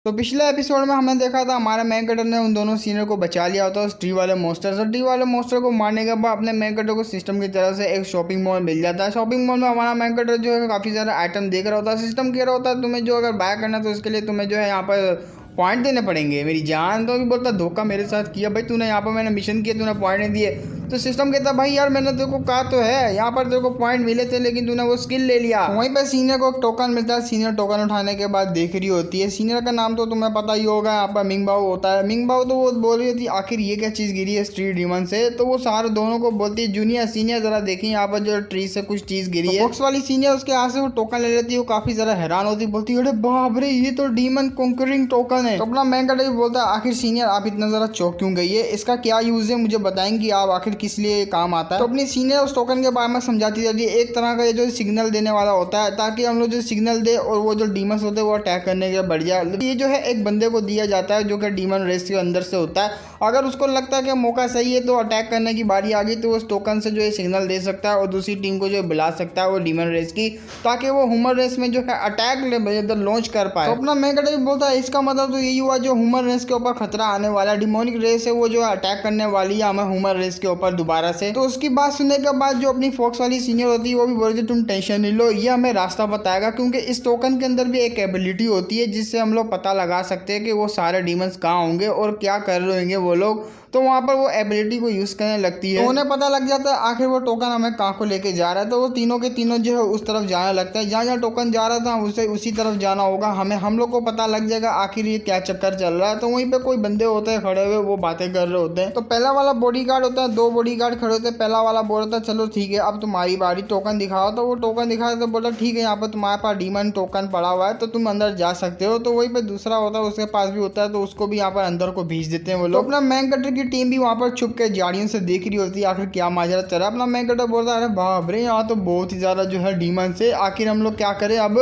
तो पिछले एपिसोड में हमने देखा था हमारे मेन कैरेक्टर ने उन दोनों सीनियर को बचा लिया होता है उस ट्री वाले मॉन्स्टर से। ट्री वाले मॉन्स्टर को मारने के बाद अपने मेन कैरेक्टर को सिस्टम की तरफ से एक शॉपिंग मॉल मिल जाता है। शॉपिंग मॉल में हमारा मेन कैरेक्टर जो है काफ़ी सारे आइटम देख रहा होता है। सिस्टम कह रहा होता है तुम्हें जो अगर बाय करना है तो उसके लिए तुम्हें जो है यहाँ पर पॉइंट देने पड़ेंगे। मेरी जान तो बोलता धोखा मेरे साथ किया भाई तूने, यहाँ पर मैंने मिशन किया तूने पॉइंट नहीं दिए। तो सिस्टम कहता भाई यार मैंने तेरे को कहा तो है यहाँ पर तेरे को पॉइंट मिले थे लेकिन तूने वो स्किल ले लिया। वहीं पे सीनियर को एक टोकन मिलता है। सीनियर टोकन उठाने के बाद देख रही होती है, सीनियर का नाम तो तुम्हें पता ही होगा, यहाँ पर मिंगबाओ होता है। मिंगबाओ तो वो बोल रही होती है आखिर ये क्या चीज़ गिरी है स्ट्रीट डीमन से। तो वो सारे दोनों को बोलती है जूनियर सीनियर जरा देखिए यहाँ पर जो ट्री से कुछ चीज़ गिरी है। बॉक्स वाली सीनियर उसके हाथ से वो टोकन ले लेती है। वो काफ़ी ज़्यादा हैरान होती है, बोलती है अरे बाप रे ये तो डीमन कॉन्करिंग टोकन है। तो अपना मेन कैरेक्टर बोलता है आखिर सीनियर आप इतना ज़रा चौंक क्यों गई है, इसका क्या यूज़ है मुझे बताएंगी आप, आखिर किस लिए काम आता है। तो अपनी सीनियर उस टोकन के बारे में समझाती जाती है। एक तरह का ये जो सिग्नल देने वाला होता है ताकि हम लोग जो सिग्नल दे और वो जो डीमंस होते हैं वो अटैक करने के बढ़ जाए। ये जो है एक बंदे को दिया जाता है जो कि डीमन रेस के अंदर से होता है। अगर उसको लगता है कि मौका सही है तो अटैक करने की बारी आ गई तो उस टोकन से जो है सिग्नल दे सकता है और दूसरी टीम को जो बुला सकता है वो डीमन रेस की, ताकि वो ह्यूमन रेस में जो है अटैक लॉन्च कर पाए। तो अपना मेन कैरेक्टर बोलता है इसका मतलब तो यही हुआ जो ह्यूमन रेस के ऊपर खतरा आने वाला डिमोनिक रेस है वो जो अटैक करने वाली है हमें ह्यूमन रेस के ऊपर दोबारा से। तो उसकी बात सुनने के बाद जो अपनी फॉक्स वाली सीनियर होती है वो भी बोलती है तुम टेंशन नहीं लो, ये हमें रास्ता बताएगा, क्योंकि इस टोकन के अंदर भी एक एबिलिटी होती है जिससे हम लोग पता लगा सकते हैं कि वो सारे डीमंस कहाँ होंगे और क्या कर रहे होंगे वो लोग। तो वहाँ पर वो एबिलिटी को यूज़ करने लगती है तो उन्हें पता लग जाता है आखिर वो टोकन हमें कहाँ को लेके जा रहा है। तो वो तीनों के तीनों जो है उस तरफ जाने लगता है जहाँ जहाँ टोकन जा रहा था उसे उसी तरफ जाना होगा हमें। हम लोग को पता लग जाएगा आखिर ये क्या चक्कर चल रहा है। तो वहीं पे कोई बंदे होते हैं खड़े हुए, वो बातें कर रहे होते हैं। तो पहला वाला बॉडीगार्ड होता है, दो बॉडीगार्ड खड़े होते हैं। पहला वाला बोलता है चलो ठीक है अब तुम्हारी बारी, टोकन दिखाओ। तो वो टोकन दिखाया तो बोलता ठीक है यहाँ पर तुम्हारे पास डीमन टोकन पड़ा हुआ है तो तुम अंदर जा सकते हो। तो वहीं पे दूसरा होता है उसके पास भी होता है तो उसको भी यहाँ पर अंदर को भेज देते हैं वो लोग। अपना मैन कटर की टीम भी वहाँ पर छुप के झाड़ियों से देख रही होती है आखिर क्या माजरा चल रहा है। अपना मैन कटर बोलता है अरे बाप रे यहाँ तो बहुत ही ज़्यादा जो है डीमन से, आखिर हम लोग क्या करें अब।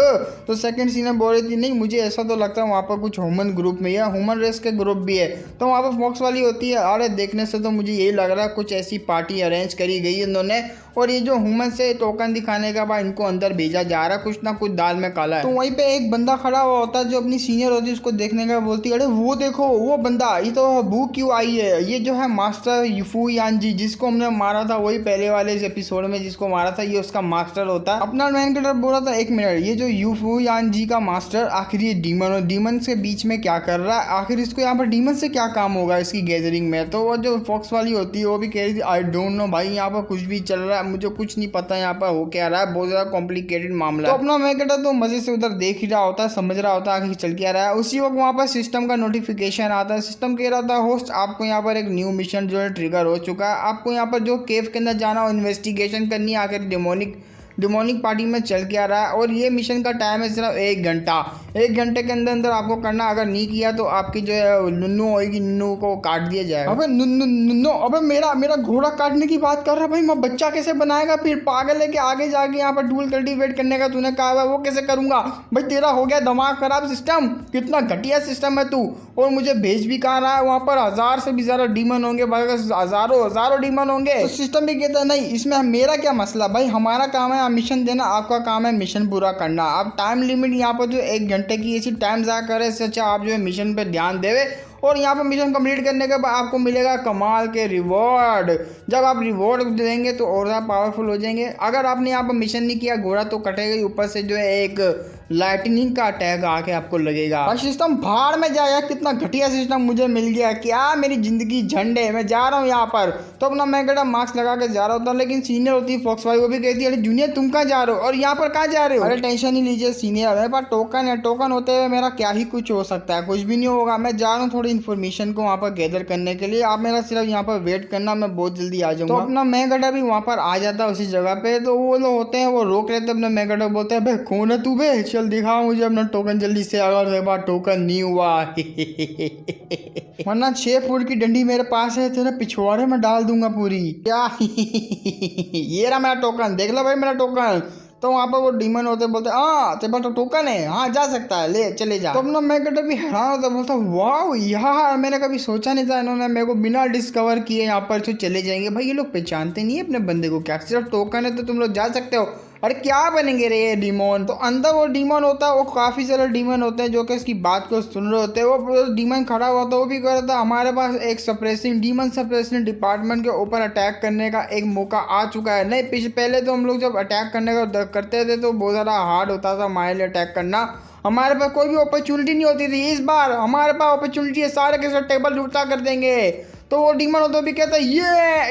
तो सेकंड सीनियर बोल रही थी नहीं मुझे ऐसा तो लगता है वहाँ पर कुछ ह्यूमन ग्रुप में या ह्यूमन रेस के ग्रुप भी है। तो वहाँ पर फॉक्स वाली होती है अरे देखने से तो मुझे यही लग रहा है कुछ ऐसी पार्टी अरेंज करी गई इन्होंने और ये जो ह्यूमन से टोकन दिखाने के बाद इनको अंदर भेजा जा रहा है, कुछ ना कुछ दाल में काला है। तो वहीं पे एक बंदा खड़ा हुआ होता है जो अपनी सीनियर होती है उसको देखने का बोलती है अरे वो देखो वो बंदा, ये तो भू क्यों आई है, ये जो है मास्टर युफू यानजी जिसको हमने मारा था वही पहले वाले इस एपिसोड में जिसको मारा था ये उसका मास्टर होता है। अपना मैन कैरेक्टर बोल रहा था एक मिनट ये जो युफू यानजी का मास्टर आखिर ये डीमन और डीमन के बीच में क्या कर रहा है, आखिर इसको यहाँ पर डीमन से क्या काम होगा इसकी गैदरिंग में। तो वो जो फॉक्स वाली होती है वो भी कह रही थी आई डोंट नो भाई यहाँ पर कुछ भी चल रहा है, मुझे कुछ नहीं पता यहाँ पर हो क्या रहा है, बहुत ज़्यादा कॉम्प्लिकेटेड मामला। तो अपना मैं कहता तो मजे से उधर देख ही रहा होता है, समझ रहा होता है आखिर चल क्या रहा है। उसी वक्त वहाँ पर सिस्टम का नोटिफिकेशन आता है। सिस्टम कह रहा था होस्ट आपको यहाँ पर एक न्यू मिशन जो है ट्रिगर हो चुका है, आपको यहाँ पर जो केव के अंदर जाना हो इन्वेस्टिगेशन करनी है आखिर डिमोनिक पार्टी में चल के आ रहा है और ये मिशन का टाइम है सिर्फ 1 घंटा। 1 घंटे के अंदर अंदर आपको करना, अगर नहीं किया तो आपकी जो है नुन्नू होगी, नुन्नू को काट दिया जाएगा। अबे नुन्नू अबे मेरा घोड़ा काटने की बात कर रहा है भाई, मैं बच्चा कैसे बनाएगा फिर, पागल है कि आगे जाके यहाँ पर डूल कल्टीवेट करने का तूने कहा है वो कैसे करूँगा भाई, तेरा हो गया दिमाग खराब। सिस्टम कितना घटिया सिस्टम है तू, और मुझे भेज भी कहा रहा है वहाँ पर 1000 से भी ज़्यादा डीमन होंगे, हज़ारों डीमन होंगे। तो सिस्टम भी कहता है नहीं इसमें मेरा क्या मसला भाई, हमारा काम है मिशन देना, आपका काम है मिशन पूरा करना। आप टाइम लिमिट यहाँ पर जो 1 घंटे की ऐसी टाइम ज़ाया करे इससे अच्छा आप जो है मिशन पे ध्यान देवे और यहाँ पर मिशन कंप्लीट करने के बाद आपको मिलेगा कमाल के रिवॉर्ड। जब आप रिवॉर्ड देंगे तो और ज़्यादा पावरफुल हो जाएंगे। अगर आपने यहाँ पर मिशन नहीं किया घोड़ा तो कटेगा ही, ऊपर से जो है एक लाइटनिंग का अटैक आके आपको लगेगा। और सिस्टम भाड़ में जाएगा, कितना घटिया सिस्टम मुझे मिल गया, क्या मेरी जिंदगी झंड है, मैं जा रहा हूँ यहाँ पर। तो अपना मैं कहता मास्क लगा के जा रहा होता, लेकिन सीनियर होती है फॉक्स वाली, वो भी कहती है अरे जूनियर तुम कहाँ जा रहे हो और यहाँ पर कहाँ जा रहे हो। अरे टेंशन नहीं लीजिए सीनियर, मेरे पास टोकन है, टोकन होते हुए मेरा क्या ही कुछ हो सकता है, कुछ भी नहीं होगा। मैं जा रहा हूँ थोड़ी इन्फॉर्मेशन को वहाँ पर गैदर करने के लिए, आप मेरा सिर्फ यहाँ पर वेट करना, मैं बहुत जल्दी आ जाऊँगा। तो अपना मैं गड्ढा भी वहाँ पर आ जाता है उसी जगह पे। तो वो लोग होते हैं वो रोक लेते अपना मैं गड्ढा, बोलते हैं भाई कौन है तू बे, चल दिखा मुझे अपना टोकन जल्दी से, अगर मेरे पास टोकन नहीं हुआ वरना 6 फुट की डंडी मेरे पास है, तेरे पिछवाड़े में डाल दूंगा पूरी क्या ये रहा मेरा टोकन, देख लो भाई मेरा टोकन। तो वहाँ पर वो डीमन होते बोलते हाँ तेरे पास तो टोकन है, हाँ जा सकता है, ले चले जा। तो अपना मैं कहता भी हैरान होता, बोलता वाह यार मैंने कभी सोचा नहीं था इन्होंने मेरे को बिना डिस्कवर किए यहाँ पर तो चले जाएंगे। भाई ये लोग पहचानते नहीं है अपने बंदे को क्या, सिर्फ टोकन है तो तुम लोग जा सकते हो। अरे क्या बनेंगे रे ये डीमन। तो अंदर वो डीमन होता है, वो काफ़ी सारे डीमन होते हैं जो कि इसकी बात को सुन रहे होते हैं। वो डीमन खड़ा हुआ था, वो भी कह रहा था हमारे पास एक सप्रेसिंग डीमन सप्रेसिंग डिपार्टमेंट के ऊपर अटैक करने का एक मौका आ चुका है। नहीं पहले तो हम लोग जब अटैक करने का करते थे तो बहुत ज़्यादा हार्ड होता था हमारे लिए अटैक करना, हमारे पास कोई भी अपॉर्चुनिटी नहीं होती थी। इस बार हमारे पास अपॉर्चुनिटी है, सारे के सारे टेबल उल्टा कर देंगे। तो वो डीमन होता भी कहता है ये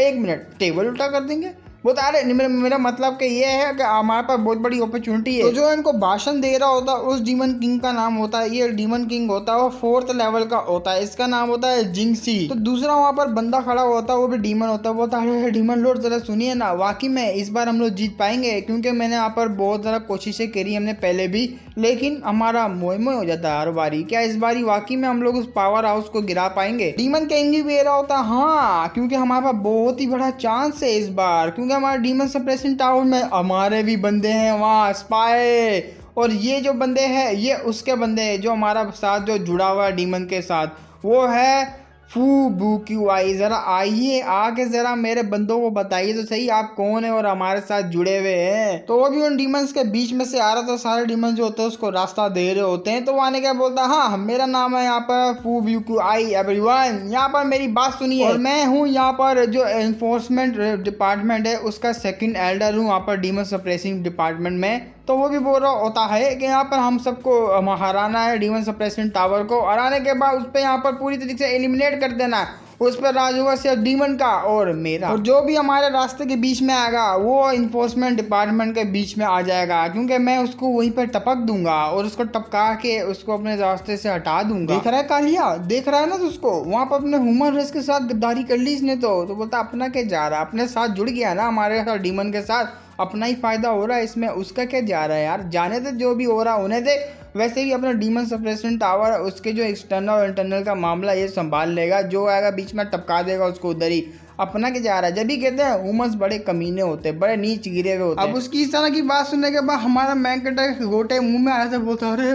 1 मिनट टेबल उल्टा कर देंगे। वो तो अरे मेरा मतलब कि ये है कि हमारे पास बहुत बड़ी अपॉर्चुनिटी है। तो जो इनको भाषण दे रहा होता है उस डीमन किंग का नाम होता है, ये डीमन किंग होता है वो 4th लेवल का होता है, इसका नाम होता है जिंगसी। तो दूसरा वहाँ पर बंदा खड़ा होता है वो भी डीमन होता है, वो बोलता है डीमन लॉर्ड जरा सुनिए ना, वाकई में इस बार हम लोग जीत पाएंगे क्योंकि मैंने यहाँ पर बहुत ज़्यादा कोशिशें करी हमने पहले भी, लेकिन हमारा मोह हो जाता है हर बारी। क्या इस बारी वाकई में हम लोग उस पावर हाउस को गिरा पाएंगे? डीमन किंग भी कह रहा होता है हाँ, क्योंकि हमारे पास बहुत ही बड़ा चांस है इस बार, क्योंकि हमारे डीमन सप्रेशन टावर में हमारे भी बंदे हैं वहाँ स्पाई, और ये जो बंदे हैं ये उसके बंदे हैं जो हमारा साथ जो जुड़ा हुआ है डीमन के साथ, वो है FubuQI। ज़रा आइए आके ज़रा मेरे बंदों को बताइए तो सही आप कौन है और हमारे साथ जुड़े हुए हैं। तो वो भी उन डीमंस के बीच में से आ रहा था, सारे डीमंस जो होते हैं उसको रास्ता दे रहे होते हैं। तो वो आने क्या बोलता है हाँ मेरा नाम है यहाँ पर FubuQI एवरीवन, यहाँ पर मेरी बात सुनिए, और मैं हूँ यहाँ पर जो एनफोर्समेंट डिपार्टमेंट है उसका 2nd एल्डर हूँ यहाँ पर डीमन सप्रेसिंग डिपार्टमेंट में। तो वो भी बोल रहा होता है कि यहाँ पर हम सबको हराना है डीमन सप्रेशन टावर को, हराने के बाद उस पर यहाँ पर पूरी तरीके से एलिमिनेट कर देना है, उस पर राज होगा सिर्फ डीमन का और मेरा, और जो भी हमारे रास्ते के बीच में आएगा वो इन्फोर्समेंट डिपार्टमेंट के बीच में आ जाएगा, क्योंकि मैं उसको वहीं पर टपक दूंगा और उसको टपका के उसको अपने रास्ते से हटा दूंगा। देख रहा है कालिया, देख रहा है ना उसको वहाँ पर अपने ह्यूमन रेस के साथ गद्दारी कर ली इसने। तो बोलता अपना क्या जा रहा है, अपने साथ जुड़ गया ना हमारे साथ डीमन के साथ, अपना ही फायदा हो रहा है इसमें, उसका क्या जा रहा है यार, जाने दे जो भी हो रहा उन्हें दे। वैसे भी अपना डीमन सप्रेशन टावर उसके जो एक्सटर्नल और इंटरनल का मामला ये संभाल लेगा, जो आएगा बीच में टपका देगा उसको उधर ही, अपना क्या जा रहा है। जब भी कहते हैं ह्यूमंस बड़े कमीने होते हैं, बड़े नीच गिरे हुए होते हैं। अब उसकी इस तरह की बात सुनने के बाद हमारा मैंकटा गोटे मुंह में आया था, बोलता अरे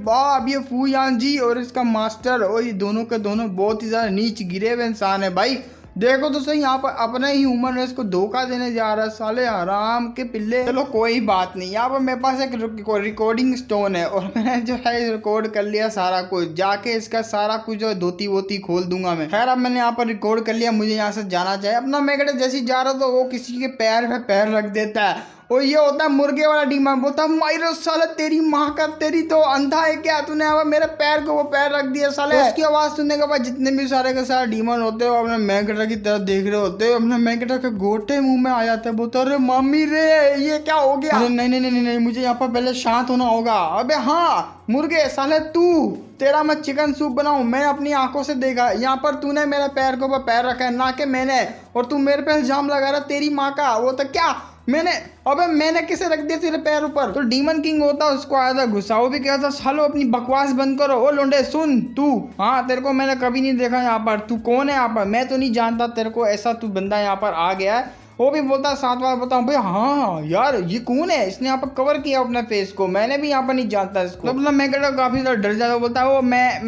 बाप ये फूयान जी और इसका मास्टर और ये दोनों के दोनों बहुत ही ज़्यादा नीच गिरे हुए इंसान है भाई। देखो तो सही यहाँ पर अपने ही ह्यूमन रेस को धोखा देने जा रहा है साले हराम के पिल्ले। चलो कोई बात नहीं, यहाँ पर मेरे पास एक रिकॉर्डिंग स्टोन है और मैंने जो है रिकॉर्ड कर लिया सारा कुछ, जाके इसका सारा कुछ जो धोती वोती खोल दूंगा मैं। खैर अब मैंने यहाँ पर रिकॉर्ड कर लिया, मुझे यहाँ से जाना चाहिए। अपना मैगडा जैसे जा रहा तो वो किसी के पैर पे पैर रख देता है, और ये होता है मुर्गे वाला डीमन, बोलता है माइरो साले तेरी माँ का, तेरी तो अंधा है क्या, तूने अब मेरे पैर को वो पैर रख दिया साले। उसकी आवाज़ सुनने के बाद जितने भी सारे के सारे डीमन होते हैं वो अपने मैंकटा की तरफ देख रहे होते हैं, अपने मैंकटा के गोटे मुंह में आ जाते हैं, बोलते अरे मम्मी रे ये क्या हो गया। नहीं मुझे यहाँ पर पहले शांत होना होगा। अबे हाँ मुर्गे साले तेरा मैं चिकन सूप बनाऊं, मैं अपनी आंखों से देखा, यहाँ पर तूने मेरे पैर के ऊपर पैर रखा है ना कि मैंने, और तू मेरे पे इल्जाम लगा रहा तेरी माँ का। वो तो क्या मैंने किसे रख दिया तेरे पैर ऊपर। तो डीमन किंग होता उसको आया था गुस्सा, वो भी कहा था सालो अपनी बकवास बंद करो। ओ लोंडे सुन तू, हाँ तेरे को मैंने कभी नहीं देखा यहाँ पर, तू कौन है यहाँ पर, मैं तो नहीं जानता तेरे को, ऐसा तू बंदा यहाँ पर आ गया है। वो भी बोलता 7 बार बताऊँ भाई हाँ यार ये कौन है, इसने यहाँ पर कवर किया अपने फेस को, मैंने भी यहाँ पर नहीं जानता इसको। मतलब मैं कहता काफी ज्यादा डर जाता, बोलता है वो मैं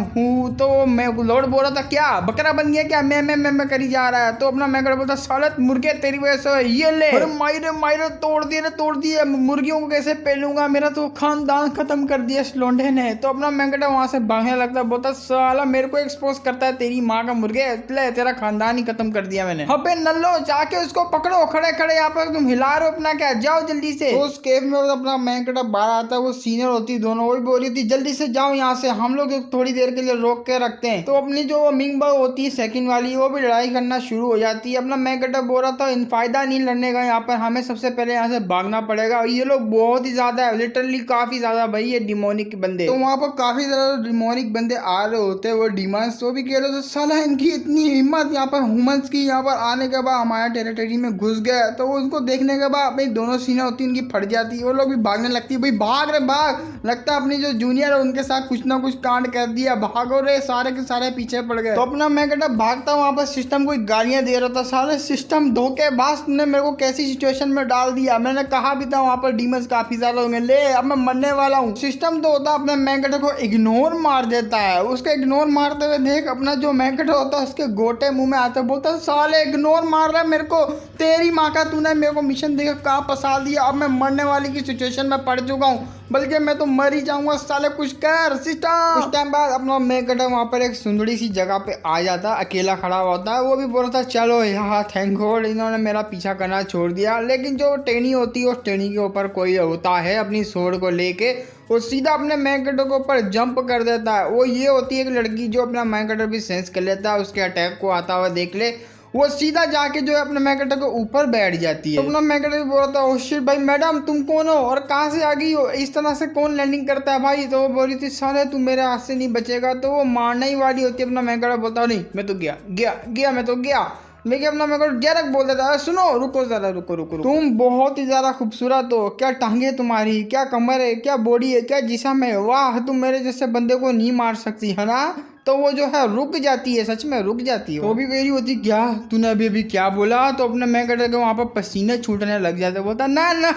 हूँ। तो मैं लॉर्ड बोल रहा था क्या बकरा बन गया क्या, मैं करी जा रहा है। तो अपना मैं बोलता सालत मुर्गे तेरी वजह से ये ले, अरे मायरे तोड़ दिए मुर्गियों को कैसे पेलूंगा, मेरा तो खानदान खत्म कर दिया इस लोंडे ने। तो अपना मैं कहता वहां से भागने लगता, बोलता साला मेरे को एक्सपोज करता है तेरी माँ का मुर्गे, इसलिए तेरा खानदान ही खत्म कर दिया मैंने। अबे नल्लो जाके उसको पकड़ो, खड़े यहाँ पर तुम हिला रहे हो अपना क्या, जाओ जल्दी से। तो उस केव में अपना मैंकटा बाहर आता है, वो सीनियर होती दोनों, वो भी बोल रही थी जल्दी से जाओ यहाँ से, हम लोग थोड़ी देर के लिए रोक के रखते हैं। तो अपनी जो मिंग बग होती है 2nd वाली, वो भी लड़ाई करना शुरू हो जाती है। अपना मैंकटा बोल रहा था इन फायदा नहीं लड़ने का, यहाँ पर हमें सबसे पहले यहाँ से भागना पड़ेगा, और ये लोग बहुत ही ज्यादा है, लिटरली काफी ज्यादा भाई ये डिमोनिक बंदे। तो वहाँ पर काफी ज्यादा डिमोनिक बंदे आ रहे होते हैं, वो डिमंस। तो भी कह रहे थे साला इनकी इतनी हिम्मत यहाँ पर ह्यूमंस की, यहाँ पर आने के बाद हमारे टेरिटरी में घुस गए। तो उनको देखने के बाद अपनी दोनों सीनें होती उनकी फट जाती है, वो लोग भी भागने लगती है, भाई भाग रे भाग, लगता है अपनी जो जूनियर है उनके साथ कुछ ना कुछ कांड कर दिया, भागो रे, सारे के सारे पीछे पड़ गए। तो अपना मैं कहता भागता वहाँ पर सिस्टम को गालियां दे रहा था, सारे सिस्टम धोखेबाज, तुमने मेरे को कैसी सिचुएशन में डाल दिया, मैंने कहा भी था वहाँ पर डीमंस काफी ज्यादा होंगे, ले अब मैं मरने वाला हूँ। सिस्टम तो होता अपने मैंकटा को इग्नोर मार देता है, उसके इग्नोर मारते हुए देख अपना जो मैंकटा होता है उसके गोटे मुंह में आता है, बोलता साले इग्नोर मार रहा है मेरे को। तेरी माँ का, तूने मेरे को मिशन देकर कहाँ फंसा दिया। अब मैं मरने वाली की सिचुएशन में पड़ चुका हूँ, बल्कि मैं तो मर ही जाऊंगा। साले कुछ कर सिस्टम। कुछ टाइम बाद अपना मेकअप वहाँ पर एक सुंदरी सी जगह पे आ जाता, अकेला खड़ा होता है। वो भी बोलता है चलो यहाँ, थैंक गॉड इन्होंने मेरा पीछा करना छोड़ दिया। लेकिन जो टेनी होती है, उस टेनी के ऊपर कोई होता है अपनी स्वॉर्ड को लेके, वो सीधा अपने मैकेटर के ऊपर जंप कर देता है। वो ये होती है एक लड़की जो अपना मैकेटर भी सेंस कर लेता है, उसके अटैक को आता हुआ देख ले, वो सीधा जाके जो है अपने मैकेटर के ऊपर बैठ जाती है। तो अपना मैकेटर भी बोलता है ओ शिट भाई मैडम तुम कौन हो और कहाँ से आ गई हो, इस तरह से कौन लैंडिंग करता है भाई। तो वो बोली थी साले तू मेरे हाथ से नहीं बचेगा। तो वो मारने ही वाली होती है। अपना मैकेटर बोलता है नहीं मैं तो गया गया गया मैं तो गया। लेकिन अपना मेरे को डायरेक्ट बोल देता है सुनो रुको जरा रुको रुको रुको, तुम बहुत ही ज्यादा खूबसूरत हो, क्या टांगे तुम्हारी, क्या कमर है, क्या बॉडी है, क्या जिस्म है, वाह तुम मेरे जैसे बंदे को नहीं मार सकती है ना। तो वो जो है रुक जाती है, सच में रुक जाती है। वो भी कह रही होती क्या तूने अभी अभी क्या बोला। तो अपने मैं कहते के वहाँ पर पसीने छूटने लग जाते। बोलता ना ना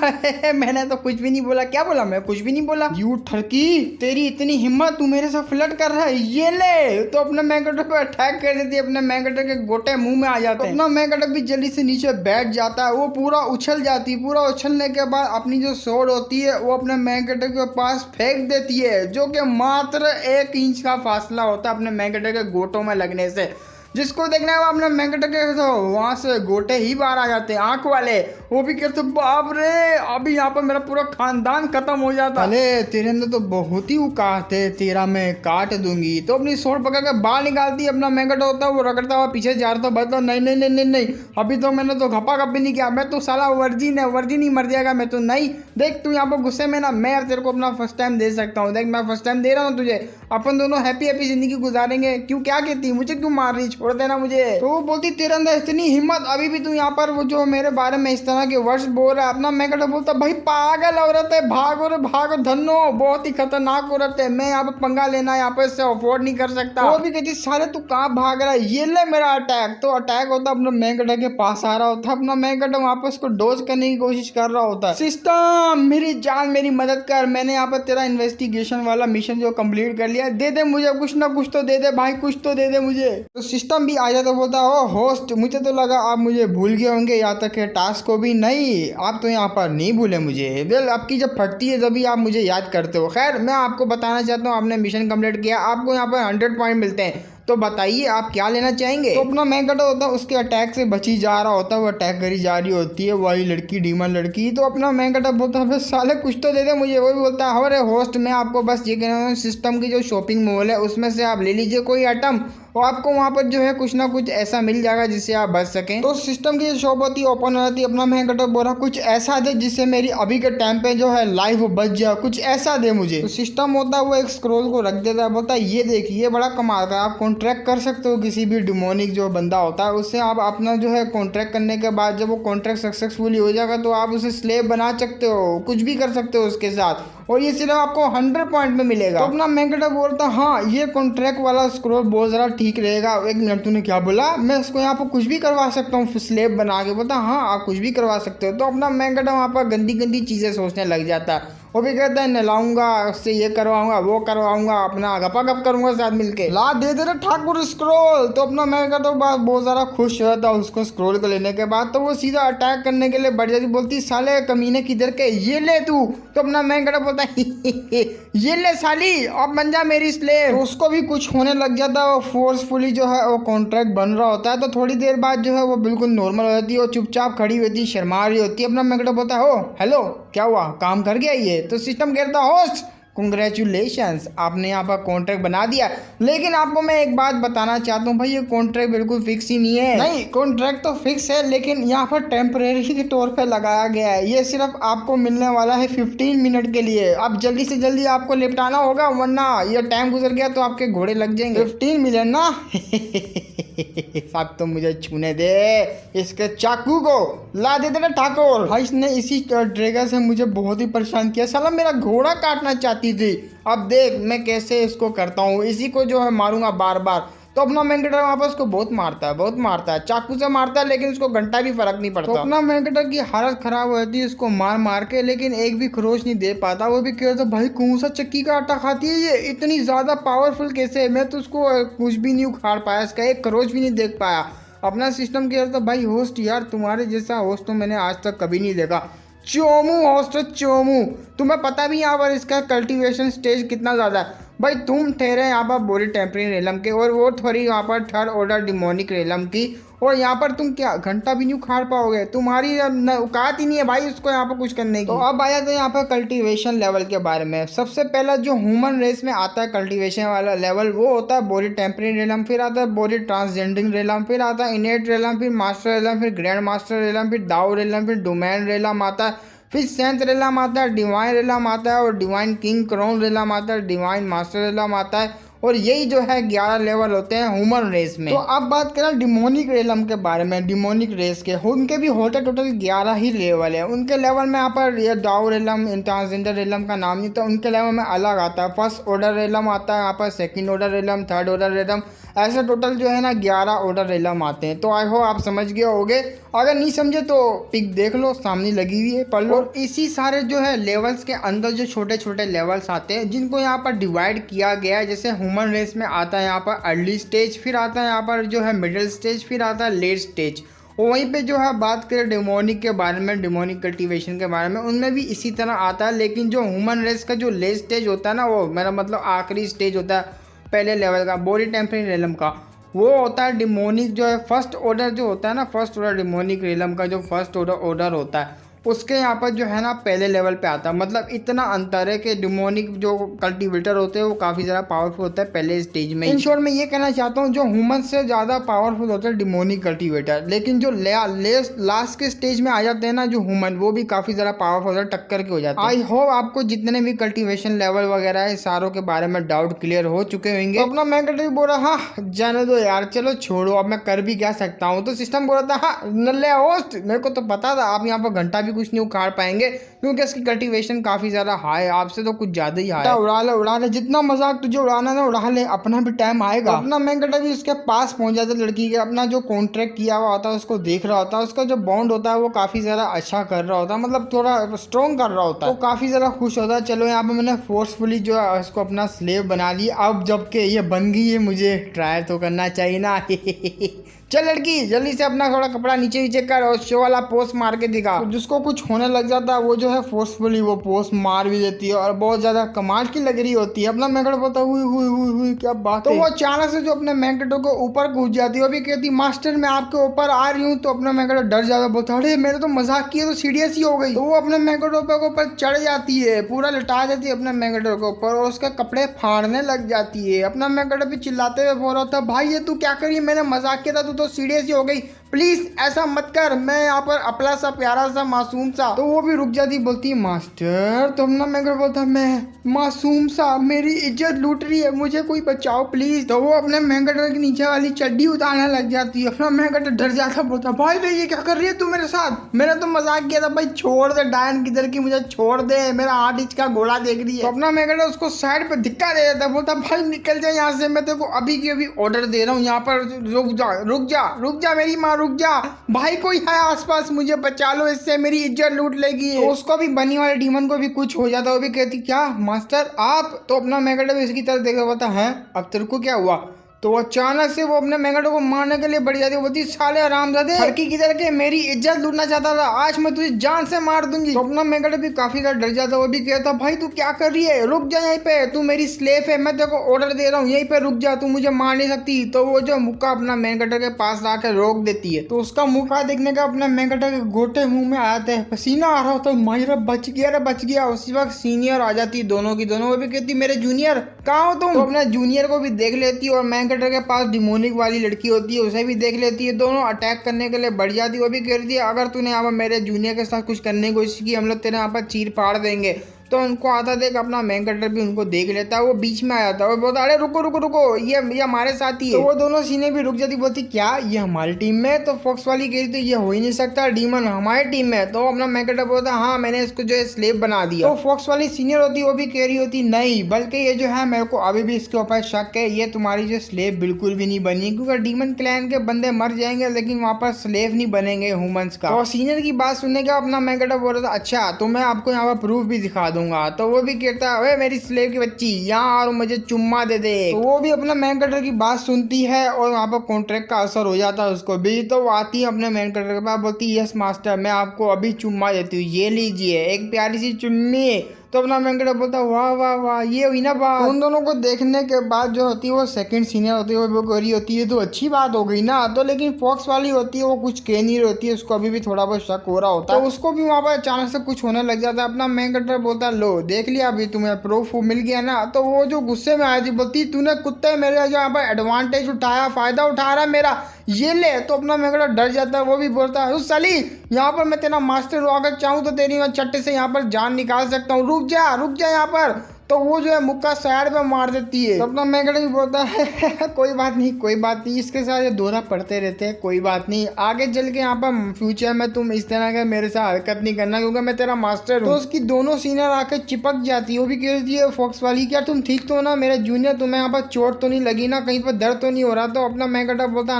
मैंने तो कुछ भी नहीं बोला। क्या बोला, मैं कुछ भी नहीं बोला। यू ठरकी तेरी इतनी हिम्मत, तू मेरे साथ फ्लर्ट कर रहा है, ये ले। तो अपने मैकेटर पे अटैक कर देती है। अपने मैकेटर के गोटे मुंह में आ जाते हैं। अपना मैकेटर भी जल्दी से नीचे बैठ जाता है। वो पूरा उछल जाती है। पूरा उछलने के बाद अपनी जो स्वॉर्ड होती है वो अपने मैकेटर के पास फेंक देती है, जो कि मात्र 1 इंच का फासला होता है अपने मैकेटर के गोटों में लगने से। जिसको देखना है वो अपने मैकेटर के तो वहां से गोटे ही बाहर आ जाते हैं, आंख वाले। वो भी कहते बाप रे अभी यहाँ पर मेरा पूरा खानदान खत्म हो जाता। अरे तेरे अंदर तो बहुत ही औकात है, तेरा मैं काट दूंगी। तो अपनी स्वॉर्ड पकड़ के बाहर निकालती है। अपना मैकेटर होता है वो रगड़ता हुआ पीछे जा रहा था। बता नहीं नहीं नहीं नहीं नहीं अभी तो मैंने तो घपा घप भी नहीं किया। मैं तो साला वर्जिन है, वर्जिन ही मर जाएगा मैं तो। नहीं देख तू यहाँ पर गुस्से में ना, मैं तेरे को अपना फर्स्ट टाइम दे सकता हूँ। देख मैं फर्स्ट टाइम दे रहा हूँ तुझे, अपन दोनों हैप्पी हैप्पी जिंदगी गुजारेंगे। क्यों क्या कहती मुझे क्यों मार रही, छोड़ देना मुझे। तो वो बोलती तेरे अंदर इतनी हिम्मत, अभी भी तू यहाँ पर वो जो मेरे बारे में इस तरह के वर्ड्स बोल रहा है। अपना मैकेटर बोलता भाई पागल औरत है, भागो रे भागो धन्नो, बहुत ही खतरनाक औरत है, मैं यहाँ पे पंगा लेना यहाँ पे इससे अफोर्ड नहीं कर सकता। वो भी कहती सारे तू कहाँ भाग रहा है, ये ले मेरा अटैक। तो अटैक होता अपना मैकेटर के पास आ रहा होता है। अपना मैकेटर वहाँ पे उसको डोज करने की कोशिश कर रहा होता है। सिस्टम मेरी जान मेरी मदद कर, मैंने यहाँ पर तेरा इन्वेस्टिगेशन वाला मिशन जो कंप्लीट कर लिया, दे दे मुझे कुछ ना कुछ तो दे दे भाई, कुछ तो दे दे मुझे। तो सिस्टम भी आ जाता, बोलता हो होस्ट मुझे तो लगा आप मुझे भूल गए होंगे, यहाँ तक के टास्क को भी। नहीं आप तो यहाँ पर नहीं भूले मुझे। वेल आपकी जब फटती है तभी आप मुझे याद करते हो। खैर मैं आपको बताना चाहता हूँ आपने मिशन कंप्लीट किया, आपको यहाँ पर 100 पॉइंट मिलते हैं। तो बताइए आप क्या लेना चाहेंगे। तो अपना मैकेटर होता है उसके अटैक से बची जा रहा होता है, वो अटैक करी जा रही होती है वही लड़की डीमन लड़की। तो अपना मैकेटर बोलता है साले कुछ तो दे दे मुझे। वो भी बोलता है अरे होस्ट मैं आपको बस ये कहना हूँ सिस्टम की जो शॉपिंग मॉल है उसमें से आप ले लीजिए कोई आइटम, और आपको वहाँ पर जो है कुछ ना कुछ ऐसा मिल जाएगा जिससे आप बच सकें। तो सिस्टम की जो शॉप होती है ओपन हो जाती है। अपना मैकेटर बोला कुछ ऐसा दे जिससे मेरी अभी के टाइम पे जो है लाइफ बच जाए, कुछ ऐसा दे मुझे। तो सिस्टम होता है वो एक स्क्रोल को रख देता है, बोलता है ये देखिए ये बड़ा कमाल का, आप कॉन्ट्रैक्ट कर सकते हो किसी भी डिमोनिक जो बंदा होता है उससे। आप अपना जो है कॉन्ट्रैक्ट करने के बाद जब वो कॉन्ट्रैक्ट सक्सेसफुली हो जाएगा तो आप उसे स्लेव बना सकते हो, कुछ भी कर सकते हो उसके साथ, और ये सिर्फ आपको 100 पॉइंट में मिलेगा। तो अपना मैकेटर बोलता हाँ ये कॉन्ट्रैक्ट वाला स्क्रोल बहुत ज़्यादा ठीक रहेगा। एक मिनट तूने क्या बोला, मैं इसको यहाँ पर कुछ भी करवा सकता हूँ स्लेब बना के। बोलता हाँ आप कुछ भी करवा सकते हो। तो अपना मैकेटर वहाँ पर गंदी गंदी चीज़ें सोचने लग जाता है। वो भी कहता है नहलाऊंगा उससे, ये करवाऊंगा वो करवाऊंगा, अपना गपा गप करूंगा साथ मिलके, ला दे दे रहे ठाकुर स्क्रोल। तो अपना मैकेटर तो बहुत ज़्यादा खुश हुआ था उसको स्क्रोल को लेने के बाद। तो वो सीधा अटैक करने के लिए बढ़ जाती, बोलती साले कमीने किधर के, ये ले तू। तो अपना मैकेटर बोलता है ये ले साली अब बन जा मेरी स्लेव। तो उसको भी कुछ होने लग जाता है, वो फोर्सफुली जो है वो कॉन्ट्रैक्ट बन रहा होता है। तो थोड़ी देर बाद जो है वो बिल्कुल नॉर्मल हो जाती है, वो चुपचाप खड़ी होती है, शर्मा रही होती है। अपना मैकेटर बोलता है ओ हेलो क्या हुआ, काम कर गया ये। तो सिस्टम कहता है होस्ट कंग्रेचुलेशंस आपने यहाँ पर कॉन्ट्रैक्ट बना दिया, लेकिन आपको मैं एक बात बताना चाहता हूँ भाई ये कॉन्ट्रैक्ट बिल्कुल फिक्स ही नहीं है। नहीं कॉन्ट्रैक्ट तो फिक्स है लेकिन यहाँ पर टेम्परेरी के तौर पे लगाया गया है। ये सिर्फ आपको मिलने वाला है 15 मिनट के लिए। अब जल्दी से जल्दी आपको निपटाना होगा वरना ये टाइम गुजर गया तो आपके घोड़े लग जाएंगे। 15 मिनट ना साहब तो मुझे छूने दे इसके चाकू को, ला दे देना ठाकुर। भाई इसने इसी ड्रैगन से मुझे बहुत ही परेशान किया, साला मेरा घोड़ा काटना चाहती थी। अब देख मैं कैसे इसको करता हूँ, इसी को जो है मारूंगा बार बार। तो अपना मैकेटर वहाँ पर उसको बहुत मारता है, चाकू से मारता है लेकिन उसको घंटा भी फर्क नहीं पड़ता। तो अपना मैकेटर की हालत खराब हो जाती है उसको मार मार के, लेकिन एक भी खरोच नहीं दे पाता। वो भी कह रहा था भाई कौन सा चक्की का आटा खाती है ये, इतनी ज़्यादा पावरफुल कैसे है, मैं तो उसको कुछ भी नहीं उखाड़ पाया, इसका एक खरोच भी नहीं देख पाया। अपना सिस्टम किया था भाई होस्ट। यार तुम्हारे जैसा होस्ट तो मैंने आज तक कभी नहीं देखा। चोमू होस्ट चोमू। तुम्हें पता भी यहाँ पर इसका कल्टीवेशन स्टेज कितना ज़्यादा है भाई। तुम ठहरे यहाँ पर बोरी टेम्परी रेलम के और वो थोड़ी यहाँ पर थर्ड ऑर्डर डिमोनिक रेलम की, और यहाँ पर तुम क्या घंटा भी नहीं उखाड़ पाओगे। तुम्हारी औकात ही नहीं है भाई उसको यहाँ पर कुछ करने की। तो अब आया था यहाँ पर कल्टीवेशन लेवल के बारे में। सबसे पहला जो ह्यूमन रेस में आता है कल्टीवेशन वाला लेवल वो होता है बोरी टेम्परी रेलम, फिर आता है बोरी ट्रांसजेंडिंग रेलम, फिर आता है इनेट रेलम, फिर मास्टर रेलम, फिर ग्रैंड मास्टर रेलम, फिर दाऊ रेलम, फिर डोमेन रेलम आता है, फिर सेंथ रेलम आता है, डिवाइन रेलम आता है, और डिवाइन किंग क्राउन रेलम आता है, डिवाइन मास्टर रेलम आता है, और यही जो है 11 लेवल होते हैं ह्यूमन रेस में। तो अब बात करें डिमोनिक रेलम के बारे में। डिमोनिक रेस के उनके भी होते टोटल 11 ही लेवल है। उनके लेवल में यहाँ पर ये दाऊ रेलम ट्रांसजेंडर रेलम का नाम नहीं, तो उनके लेवल में अलग आता है। फर्स्ट ऑर्डर रेलम आता है यहाँ पर, सेकंड ऑर्डर रेलम, थर्ड ऑर्डर रेलम, ऐसे टोटल जो है ना 11 ऑर्डर रेलम आते हैं। तो आई होप आप समझ गए होगे। अगर नहीं समझे तो पिक देख लो, सामने लगी हुई है, पढ़ लो। और इसी सारे जो है लेवल्स के अंदर जो छोटे छोटे लेवल्स आते हैं जिनको यहाँ पर डिवाइड किया गया है। जैसे ह्यूमन रेस में आता है यहाँ पर अर्ली स्टेज, फिर आता है यहाँ पर जो है मिडिल स्टेज, फिर आता है लेट स्टेज। और वहीं पे जो है बात करें डिमोनिक के बारे में, डिमोनिक कल्टीवेशन के बारे में, उनमें भी इसी तरह आता है। लेकिन जो ह्यूमन रेस का जो लेट स्टेज होता है ना, वो मेरा मतलब आखिरी स्टेज होता है पहले लेवल का बोरी टेम्परी रेलम का, वो होता है डिमोनिक जो है फर्स्ट ऑर्डर जो होता है ना, फर्स्ट ऑर्डर डिमोनिक रेलम का जो फर्स्ट ऑर्डर होता है उसके यहाँ पर जो है ना पहले लेवल पे आता है। मतलब इतना अंतर है कि डिमोनिक जो कल्टीवेटर होते हैं वो काफ़ी ज़्यादा पावरफुल होता है पहले स्टेज में। इन शॉर्ट मैं ये कहना चाहता हूँ जो ह्यूमन से ज़्यादा पावरफुल होता है डिमोनिक कल्टीवेटर। लेकिन जो लास्ट के स्टेज में आ जाते हैं ना जो ह्यूमन, वो भी काफ़ी ज़्यादा पावरफुल होता है, टक्कर के हो जाते हैं। आई होप आपको जितने भी कल्टीवेशन लेवल वगैरह है सारों के बारे में डाउट क्लियर हो चुके होंगे। तो अपना मैं कल्टी बोल रहा हाँ जाने दो यार, चलो छोड़ो, अब मैं कर भी क्या सकता हूँ। तो सिस्टम बोल रहा था हाँ नल्ले होस्ट, मेरे को तो पता था आप यहाँ पर घंटा भी कुछ नहीं उखाड़ पाएंगे क्योंकि इसकी कल्टीवेशन काफी ज्यादा हाई है, आपसे तो कुछ ज्यादा ही हाई है। उड़ा ले जितना मजाक तुझे उड़ाना ना उड़ा ले, अपना भी टाइम आएगा। तो अपना मैंगटा भी उसके पास पहुंच जाता है लड़की के, अपना जो कॉन्ट्रैक्ट किया हुआ होता है उसको देख रहा होता है, उसका जो बॉन्ड होता है वो काफी ज्यादा अच्छा कर रहा होता है, मतलब थोड़ा स्ट्रॉन्ग कर रहा होता है, तो काफी ज्यादा खुश होता है। चलो यहाँ पे मैंने फोर्सफुली जो है उसको अपना स्लेव बना लिया। अब जबकि ये बन गई है मुझे ट्राई तो करना चाहिए ना। चल लड़की जल्दी से अपना थोड़ा कपड़ा नीचे नीचे कर और शो वाला पोस्ट मार के दिखा। तो जिसको कुछ होने लग जाता है वो जो है फोर्सफुली वो पोस्ट मार भी देती है और बहुत ज्यादा कमाल की लग रही होती है। अपना मैकेट बोलता हुई हुई हुई हुई क्या बात। तो वो अचानक से जो अपने मैकेटों को ऊपर कूद जाती है, वो भी कहती मास्टर मैं आपके ऊपर आ रही हूँ। तो अपना मैकेट डर जाता, बोलता अरे मैंने तो मजाक किया, तो सीरियस ही हो गई। तो वो अपने मैकेटों के ऊपर चढ़ जाती है, पूरा लटा देती है अपने मैकेटों के ऊपर और उसके कपड़े फाड़ने लग जाती है। अपना मैकेट भी चिल्लाते हुए बोल रहा था भाई ये तू क्या करी, मैंने मजाक किया था, तू तो सीरियस ही हो गई, प्लीज ऐसा मत कर, मैं यहाँ पर अपना सा प्यारा सा मासूम सा। तो वो भी रुक जाती, बोलती मास्टर। तो अपना मैकेट बोलता मैं मासूम सा, मेरी इज्जत लूट रही है, मुझे कोई बचाओ प्लीज। तो वो अपने मैकेट की नीचे वाली चड्डी उतारने लग जाती है। अपना मैकेट डर जाता, बोलता भाई भाई ये क्या कर रही है तू मेरे साथ, मैंने तो मजाक किया था भाई, छोड़ दे डायन किधर की, मुझे छोड़ दे, मेरा 8 इंच का घोड़ा देख रही है। तो अपना मैकेट उसको साइड पे धिक्का दे देता, बोलता भाई निकल जा यहाँ से, मैं तेरे को अभी की अभी ऑर्डर दे रहा हूँ, यहाँ पर रुक जा रुक जा रुक जा मेरी माँ रुक जा, भाई कोई है आसपास, मुझे बचा लो, इससे मेरी इज्जत लूट लेगी। तो उसको भी बनी वाले डीमन को भी कुछ हो जाता, वो भी कहती क्या मास्टर आप। तो अपना मैकेट भी इसकी तरफ देखा, बोलता है अब तेरे को क्या हुआ। तो अचानक से वो अपने मैकेटो को मारने के लिए बढ़ जाती है, बोलती साले आरामजादे लड़की किधर के, मेरी इज्जत लूटना चाहता था, आज मैं तुझे जान से मार दूंगी। तो अपना मैकेटो भी काफी ज्यादा डर जाता, वो भी कहता भाई तू क्या कर रही है, रुक जा यहीं पे, तू मेरी स्लेव है, मैं तेरे को ऑर्डर दे रहा हूँ, यहीं पे रुक जा, तू मुझे मार नहीं सकती। तो वो जो मुक्का अपना मैकेटो के पास लाकर रोक देती है। तो उसका मुक्का देखने का अपना मैकेटो के गोटे मुंह में आते हैं, पसीना आ रहा होता है, माहिरा बच गया रे बच गया। उसी वक्त सीनियर आ जाती दोनों की दोनों, वो भी कहती मेरे जूनियर कहाँ हो तुम। तो अपने जूनियर को भी देख लेती है और मैकेटो के पास डिमोनिक वाली लड़की होती है उसे भी देख लेती है, दोनों अटैक करने के लिए बढ़ जाती है। वो भी कह रही है अगर तूने यहाँ पर मेरे जूनियर के साथ कुछ करने की कोशिश की हम लोग तेरे यहाँ पर चीर फाड़ देंगे। तो उनको आता देख अपना मेन कैरेक्टर भी उनको देख लेता है, वो बीच में आ जाता है, वो बोलता अरे रुको रुको रुको ये हमारे साथ ही है। तो वो दोनों सीने भी रुक जाती, बोलती क्या ये हमारी टीम में। तो फॉक्स वाली कह रही थी ये हो ही नहीं सकता, डीमन हमारी टीम में। तो अपना मेन कैरेक्टर बोलता हाँ मैंने इसको जो है स्लेव बना दिया। तो फॉक्स वाली सीनियर होती वो भी कह रही होती नहीं, बल्कि ये जो है मेरे को अभी भी इसके ऊपर शक है, ये तुम्हारी जो स्लेव बिल्कुल भी नहीं बनी, क्योंकि डीमन क्लैन के बंदे मर जाएंगे लेकिन वहाँ पर स्लेव नहीं बनेंगे ह्यूमंस का। तो सीनियर की बात सुनने का अपना मेन कैरेक्टर बोल रहा था अच्छा तो मैं आपको यहाँ पर प्रूफ भी दिखा दूंगा। तो वो भी कहता है अरे मेरी स्लेव की बच्ची यहाँ और मुझे चुम्मा दे दे। तो वो भी अपना मेन कैरेक्टर की बात सुनती है और वहाँ पर कॉन्ट्रैक्ट का असर हो जाता है उसको भी। तो वो आती है अपने मेन कैरेक्टर के पास, बोलती है यस मास्टर मैं आपको अभी चुम्मा देती हूँ, ये लीजिए एक प्यारी सी चुन्नी। तो अपना मेन कैरेक्टर बोलता है वाह वाह वाह ये हुई ना बात। तो उन दोनों को देखने के बाद जो होती है वो सेकंड सीनियर होती है वो कह रही होती है तो अच्छी बात हो गई ना। तो लेकिन फॉक्स वाली होती है वो कुछ कह नहीं रही होती है, उसको अभी भी थोड़ा बहुत शक हो रहा होता है। तो उसको भी वहाँ पर अचानक से कुछ होने लग जाता है। अपना मेन कैरेक्टर बोलता है लो देख लिया अभी तुम्हें प्रूफ मिल गया ना। तो वो जो गुस्से में आई थी बोलती तूने कुत्ते मेरे जो यहाँ पर एडवांटेज उठाया, फायदा उठा रहा मेरा, ये ले। तो अपना मेन कैरेक्टर डर जाता है, वो भी बोलता है उस साली यहाँ पर मैं तेरा मास्टर हूँ, अगर चाहूँ तो तेरी मैं चट्टे से यहाँ पर जान निकाल सकता हूँ, रुक जा यहाँ पर। तो वो जो है मुक्का साइड पे मार देती है। तो अपना मैगड भी बोलता है कोई बात नहीं, इसके साथ ये दोहरा पढ़ते रहते हैं, कोई बात नहीं, आगे चल के यहाँ पर फ्यूचर में तुम इस तरह का मेरे साथ हरकत नहीं करना क्योंकि मैं तेरा मास्टर हूँ। तो उसकी दोनों सीनियर आके चिपक जाती है। वो भी कहती है फॉक्स वाली क्या तुम ठीक तो ना मेरे जूनियर, तुम्हें यहाँ पर चोट तो नहीं लगी ना, कहीं पर दर्द तो नहीं हो रहा। तो अपना मैगड बोलता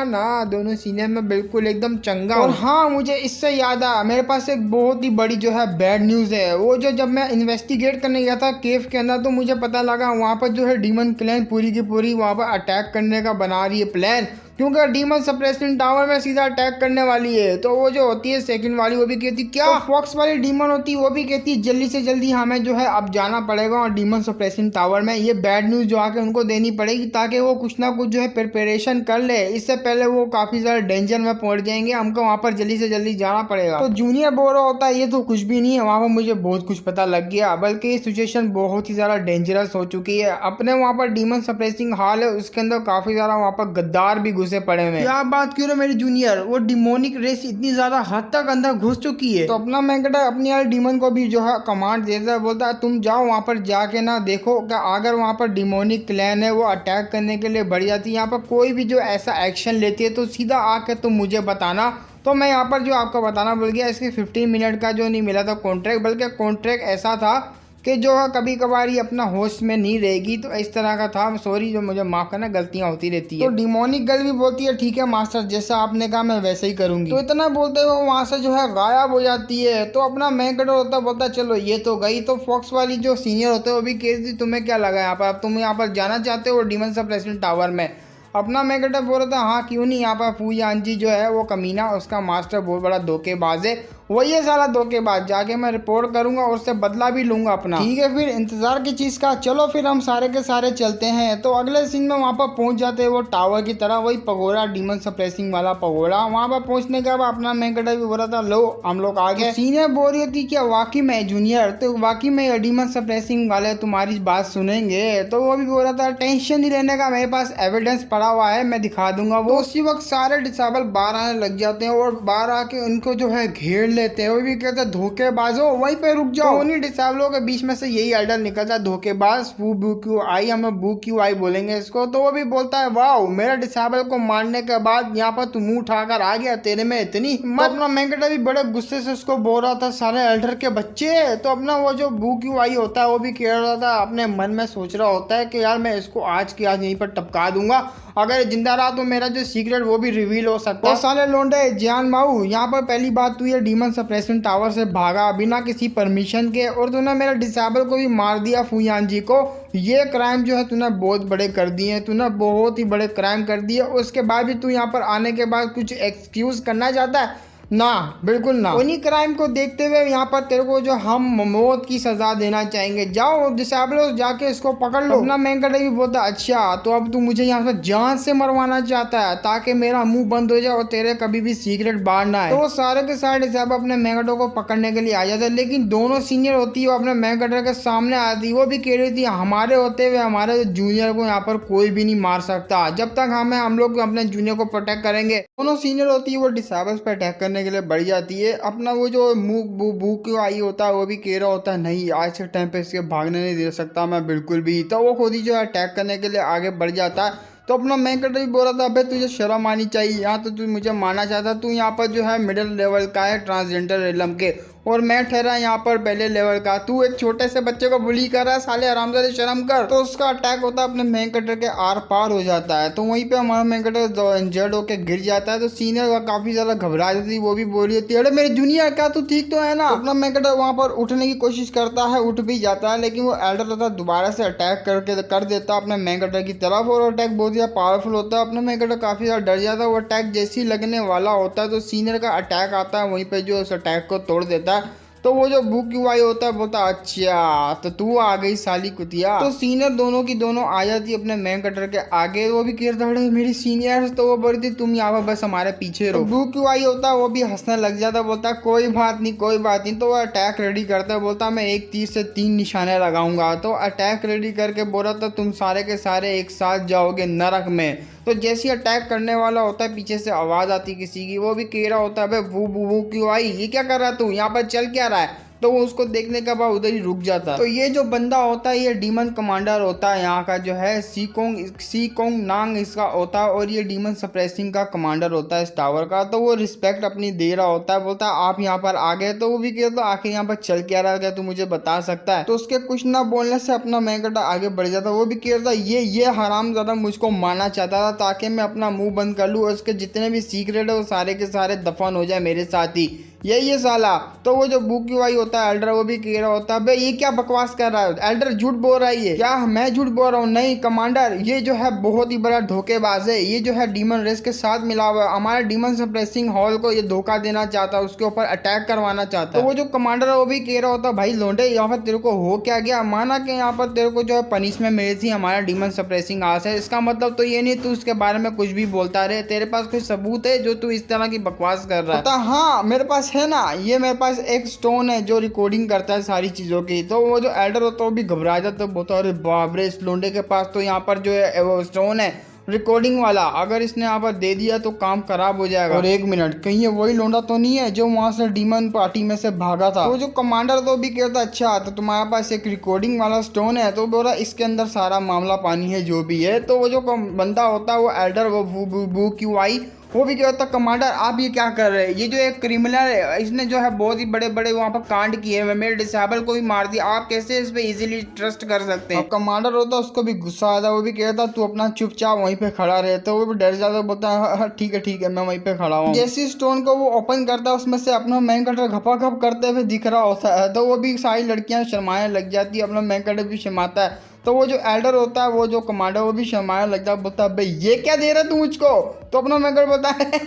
ना दोनों सीनियर में बिल्कुल एकदम चंगा। और हाँ मुझे इससे याद आया मेरे पास एक बहुत ही बड़ी जो है बैड न्यूज़ है। वो जो जब मैं इन्वेस्टिगेट करने गया था केव के अंदर तो मुझे पता लगा वहाँ पर जो है डीमन क्लैन पूरी की पूरी वहाँ पर अटैक करने का बना रही है प्लान, क्योंकि डीमन सप्रेशन टावर में सीधा अटैक करने वाली है। तो वो जो होती है सेकंड वाली वो भी कहती क्या, तो फॉक्स वाली डीमन होती है वो भी कहती है जल्दी से जल्दी हमें जो है अब जाना पड़ेगा और डीमन सप्रेशन टावर में ये बैड न्यूज़ जो आके उनको देनी पड़ेगी ताकि वो कुछ ना कुछ जो है प्रिपरेशन कर ले, इससे पहले वो काफ़ी ज़्यादा डेंजर में पहुंच जाएंगे, हमको वहाँ पर जल्दी से जल्दी जाना पड़ेगा। तो जूनियर बोल रहा होता है ये तो कुछ भी नहीं है, वहाँ पर मुझे बहुत कुछ पता लग गया, बल्कि ये सिचुएशन बहुत ही ज़्यादा डेंजरस हो चुकी है। अपने वहाँ पर डीमन सप्रेसिंग हॉल है उसके अंदर काफ़ी ज़्यादा वहाँ पर गद्दार भी घुसे पड़े हुए। क्या बात क्यों मेरी जूनियर, वो डिमोनिक रेस इतनी ज्यादा हद तक अंदर घुस चुकी है। तो अपना मैंकटा अपनी यार डीमन को भी जो है कमांड देता है, बोलता है तुम जाओ वहाँ पर जाके ना देखो कि अगर वहाँ पर डिमोनिक क्लैन है वो अटैक करने के लिए बढ़ जाती है, यहाँ पर कोई भी जो ऐसा एक्शन लेती है तो सीधा आके तुम मुझे बताना। तो मैं यहाँ पर जो आपको बताना भूल गया, इसके 15 मिनट का जो नहीं मिला था कॉन्ट्रैक्ट, बल्कि कॉन्ट्रैक्ट ऐसा था कि जो है कभी कभार ये अपना होश में नहीं रहेगी, तो इस तरह का था। सॉरी जो मुझे माफ़ करना, गलतियां होती रहती है। तो डिमोनिक गर्ल भी बोलती है ठीक है मास्टर जैसा आपने कहा मैं वैसे ही करूंगी। तो इतना बोलते हुए वहाँ से जो है गायब हो जाती है। तो अपना मैंकटर होता बोलता चलो ये तो गई। तो फॉक्स वाली जो सीनियर होते हैं वो भी कहती तुम्हें क्या लगा यहाँ पर, अब तुम यहाँ पर जाना चाहते हो डीमन सप्रेशन टावर में। अपना मैंकटर बोल रहा था हाँ क्यों नहीं, यहाँ पर फूयान जी जो है वो कमीना उसका मास्टर बहुत बड़ा धोखेबाज है, वही है सारा धोखेबाज, जाके मैं रिपोर्ट करूंगा और उससे बदला भी लूंगा अपना। ठीक है फिर इंतजार की चीज़ का, चलो फिर हम सारे के सारे चलते हैं। तो अगले सीन में वहाँ पर पहुँच जाते हैं वो टावर की तरह, वही पगोड़ा डीमन सप्रेसिंग वाला पगोड़ा। वहाँ पर पहुँचने के बाद अपना मैंकटर भी बोल रहा था लो हम लोग आ गए। सीनियर बोल रही थी क्या वाकई में जूनियर, तो वाकई में डीमन सप्रेसिंग वाले तुम्हारी बात सुनेंगे। तो वो भी बोल रहा था टेंशन नहीं लेने का, मेरे पास एविडेंस पड़ा हुआ है मैं दिखा दूंगा। वो उसी वक्त सारे डिसेबल बाहर आने लग जाते हैं और बाहर आके उनको जो है घेर लेते हैं। वो भी कहते हैं धोखेबाजो वहीं पे रुक जाओ। तो उन्हीं डिसेबलों के बीच में से यही एल्डर निकलता है धोखेबाज, वो बू क्यू आई, हम बू क्यू आई बोलेंगे इसको। तो वो भी बोलता है वाह मेरा डिसेबल को मारने के बाद यहाँ पर तू मुंह उठाकर आ गया, तेरे में इतनी हिम्मत। अपना मैंकटा भी बड़े गुस्से से उसको बोल रहा था सारे एल्डर के बच्चे। तो अपना वो जो बू क्यू आई होता है वो भी कह रहा था, अपने मन में सोच रहा होता है कि यार मैं इसको आज की आज यहीं पर टपका दूंगा, अगर जिंदा रहा तो मेरा जो सीक्रेट वो भी रिवील हो सकता है। तो साले लोंडे जान माऊ यहाँ पर पहली बात तू ये डीमन सप्रेशन टावर से भागा बिना किसी परमिशन के, और तूने मेरे डिसेबल को भी मार दिया फूयान जी को। ये क्राइम जो है तूने बहुत बड़े कर दिए हैं, तूने बहुत ही बड़े क्राइम कर दिए। उसके बाद भी तू यहाँ पर आने के बाद कुछ एक्सक्यूज करना चाहता है ना, बिल्कुल ना। उन्हीं क्राइम को देखते हुए यहाँ पर तेरे को जो हम मौत की सजा देना चाहेंगे, जाओ डिसेबलो जाके इसको पकड़ लो। अपना मैंकटा भी बोलता अच्छा तो अब तू मुझे यहाँ से जान से मरवाना चाहता है ताकि मेरा मुंह बंद हो जाए और तेरे कभी भी सीक्रेट बाहर ना आए। तो वो सारे के सारे डिसेबल अपने मैंकटो को पकड़ने के लिए आ जाते हैं, लेकिन दोनों सीनियर होती है वो अपने मैंकटर के सामने आती, वो भी कह रही थी हमारे होते हुए हमारे जूनियर को यहाँ पर कोई भी नहीं मार सकता जब तक हम लोग अपने जूनियर को प्रोटेक्ट करेंगे। दोनों सीनियर होती है वो डिसेबल्स पे अटैक करने के लिए बढ़ जाती है। अपना वो जो मुंह बू क्यों आई होता है वो भी कह रहा होता है नहीं आज के टाइम पे इसके भागने नहीं दे सकता मैं बिल्कुल भी। तो वो खुद ही जो है अटैक करने के लिए आगे बढ़ जाता है। तो अपना मैंकटर भी बोल रहा था अबे तुझे शर्म आनी चाहिए, यहाँ तो तू मुझे मारना चाहता, तू यहाँ पर जो है मिडिल लेवल का है ट्रांसजेंडर एलम के, और मैं ठहरा यहाँ पर पहले लेवल का। तू एक छोटे से बच्चे को बुली कर रहा है, साले आरामदारी शर्म कर। तो उसका अटैक होता है अपने मेन कैरेक्टर के आर पार हो जाता है। तो वहीं पे हमारा मेन कैरेक्टर इंजर्ड होकर गिर जाता है। तो सीनियर काफी ज्यादा घबरा जाती है, वो भी बोल रही होती है अरे मेरी जूनियर क्या तू ठीक तो है ना। अपना मेन कैरेक्टर वहाँ पर उठने की कोशिश करता है, उठ भी जाता है, लेकिन वो एल्डर होता है दोबारा से अटैक करके कर देता है अपने मेन कैरेक्टर की तरफ। और अटैक बहुत ज्यादा पावरफुल होता है। अपना मेन कैरेक्टर काफी ज्यादा डर जाता है। वो अटैक जैसे ही लगने वाला होता है तो सीनियर का अटैक आता है, वहीं पे जो उस अटैक को तोड़ देता है। तो वो जो बुक यूआई होता है बोलता अच्छा तो तू आ गई साली कुतिया। तो सीनियर दोनों की दोनों आ जाती अपने मेन कटर के आगे। वो भी कहता है मेरी सीनियर। तो वो बोलती तुम यहाँ पर बस हमारे पीछे रहो। बुक यूआई होता है वो भी हंसने लग जाता है, बोलता कोई बात नहीं कोई बात नहीं। तो वो अटैक रेडी करता है, बोलता मैं एक तीर से 3 निशाने लगाऊंगा। तो अटैक रेडी करके बोला था तुम सारे के सारे एक साथ जाओगे नरक में। तो जैसे ही अटैक करने वाला होता है पीछे से आवाज आती किसी की। वो भी कह रहा होता है वो वो क्यों आई, ये क्या कर रहा तू यहाँ पर, चल क्या रहा है। तो वो उसको देखने के बाद उधर ही रुक जाता है। तो ये जो बंदा होता है ये डीमन कमांडर होता है यहाँ का, जो है सीकोंग नांग इसका होता है। और ये डीमन सप्रेसिंग का कमांडर होता है इस टावर का। तो वो रिस्पेक्ट अपनी दे रहा होता है, बोलता है आप यहाँ पर आ गए। तो वो भी कहता है आखिर यहाँ पर चल क्या रहा है, तू मुझे बता सकता है। तो उसके कुछ ना बोलने से अपना मैकेटा आगे बढ़ जाता है। वो भी कहता है ये हराम ज्यादा मुझको मारना चाहता था ताकि मैं अपना मुंह बंद कर लूँ और उसके जितने भी सीक्रेट है वो सारे के सारे दफन हो जाए मेरे साथ ही, ये साला। तो वो जो बुक यूआई होता है एल्डर, वो भी कह रहा होता है बे ये क्या बकवास कर रहा है एल्डर, झूठ बोल रहा है ये। क्या मैं झूठ बोल रहा हूँ? नहीं कमांडर, ये जो है बहुत ही बड़ा धोखेबाज है। ये जो है डीमन रेस के साथ मिला हुआ है। हमारे डीमन सप्रेसिंग हॉल को ये धोखा देना चाहता है, उसके ऊपर अटैक करवाना चाहता है। तो वो जो कमांडर है वो भी कह रहा होता है भाई लोंडे यहाँ पर तेरे को हो क्या गया। माना कि यहाँ पर तेरे को जो है पनिशमेंट मिली थी हमारा डीमन सप्रेसिंग हाउस है, इसका मतलब तो ये नहीं तू उसके बारे में कुछ भी बोलता रहे। तेरे पास कोई सबूत है जो तू इस तरह की बकवास कर रहा है? हाँ मेरे पास है ना, ये मेरे पास एक स्टोन है जो रिकॉर्डिंग करता है सारी चीजों की। तो वो जो एल्डर होता है वो भी घबरा जाता है, बोलता अरे बाप रे इस लोंडे के पास तो यहाँ पर जो है वो स्टोन है रिकॉर्डिंग वाला, अगर इसने यहाँ पर दे दिया तो काम खराब हो जाएगा। और एक मिनट, कहीं ये वही लोंडा तो नहीं है जो वहां से डीमन पार्टी में से भागा था? तो जो कमांडर तो भी कहता अच्छा तो तुम्हारे पास एक रिकॉर्डिंग वाला स्टोन है। तो बोला इसके अंदर सारा मामला पानी है जो भी है। तो वो जो बंदा होता है वो एल्डर वो क्यों आई, वो भी क्या होता है कमांडर आप ये क्या कर रहे हैं, ये जो एक क्रिमिनल है इसने जो है बहुत ही बड़े बड़े वहाँ पर कांड किए हैं, मेरे डिसेबल को भी मार दिया, आप कैसे इस पे इजीली ट्रस्ट कर सकते हैं। कमांडर होता है उसको भी गुस्सा आता है, वो भी कहता तू अपना चुपचाप वहीं पे खड़ा रहे। तो वो भी डर जाता है, बोलता है ठीक है मैं वहीं पे खड़ा हूँ। जैसे स्टोन को वो ओपन करता है उसमें से अपना मेन कैरेक्टर घपाघप करते हुए दिख रहा होता है। तो वो भी सारी लड़कियां शर्माने लग जाती है, अपना मेन कैरेक्टर भी शर्माता है। तो वो जो एल्डर होता है वो जो कमांडर वो भी शर्माने लग जाता है, बोलता है भाई ये क्या दे रहा तू मुझको। तो अपना मेकर बोलता है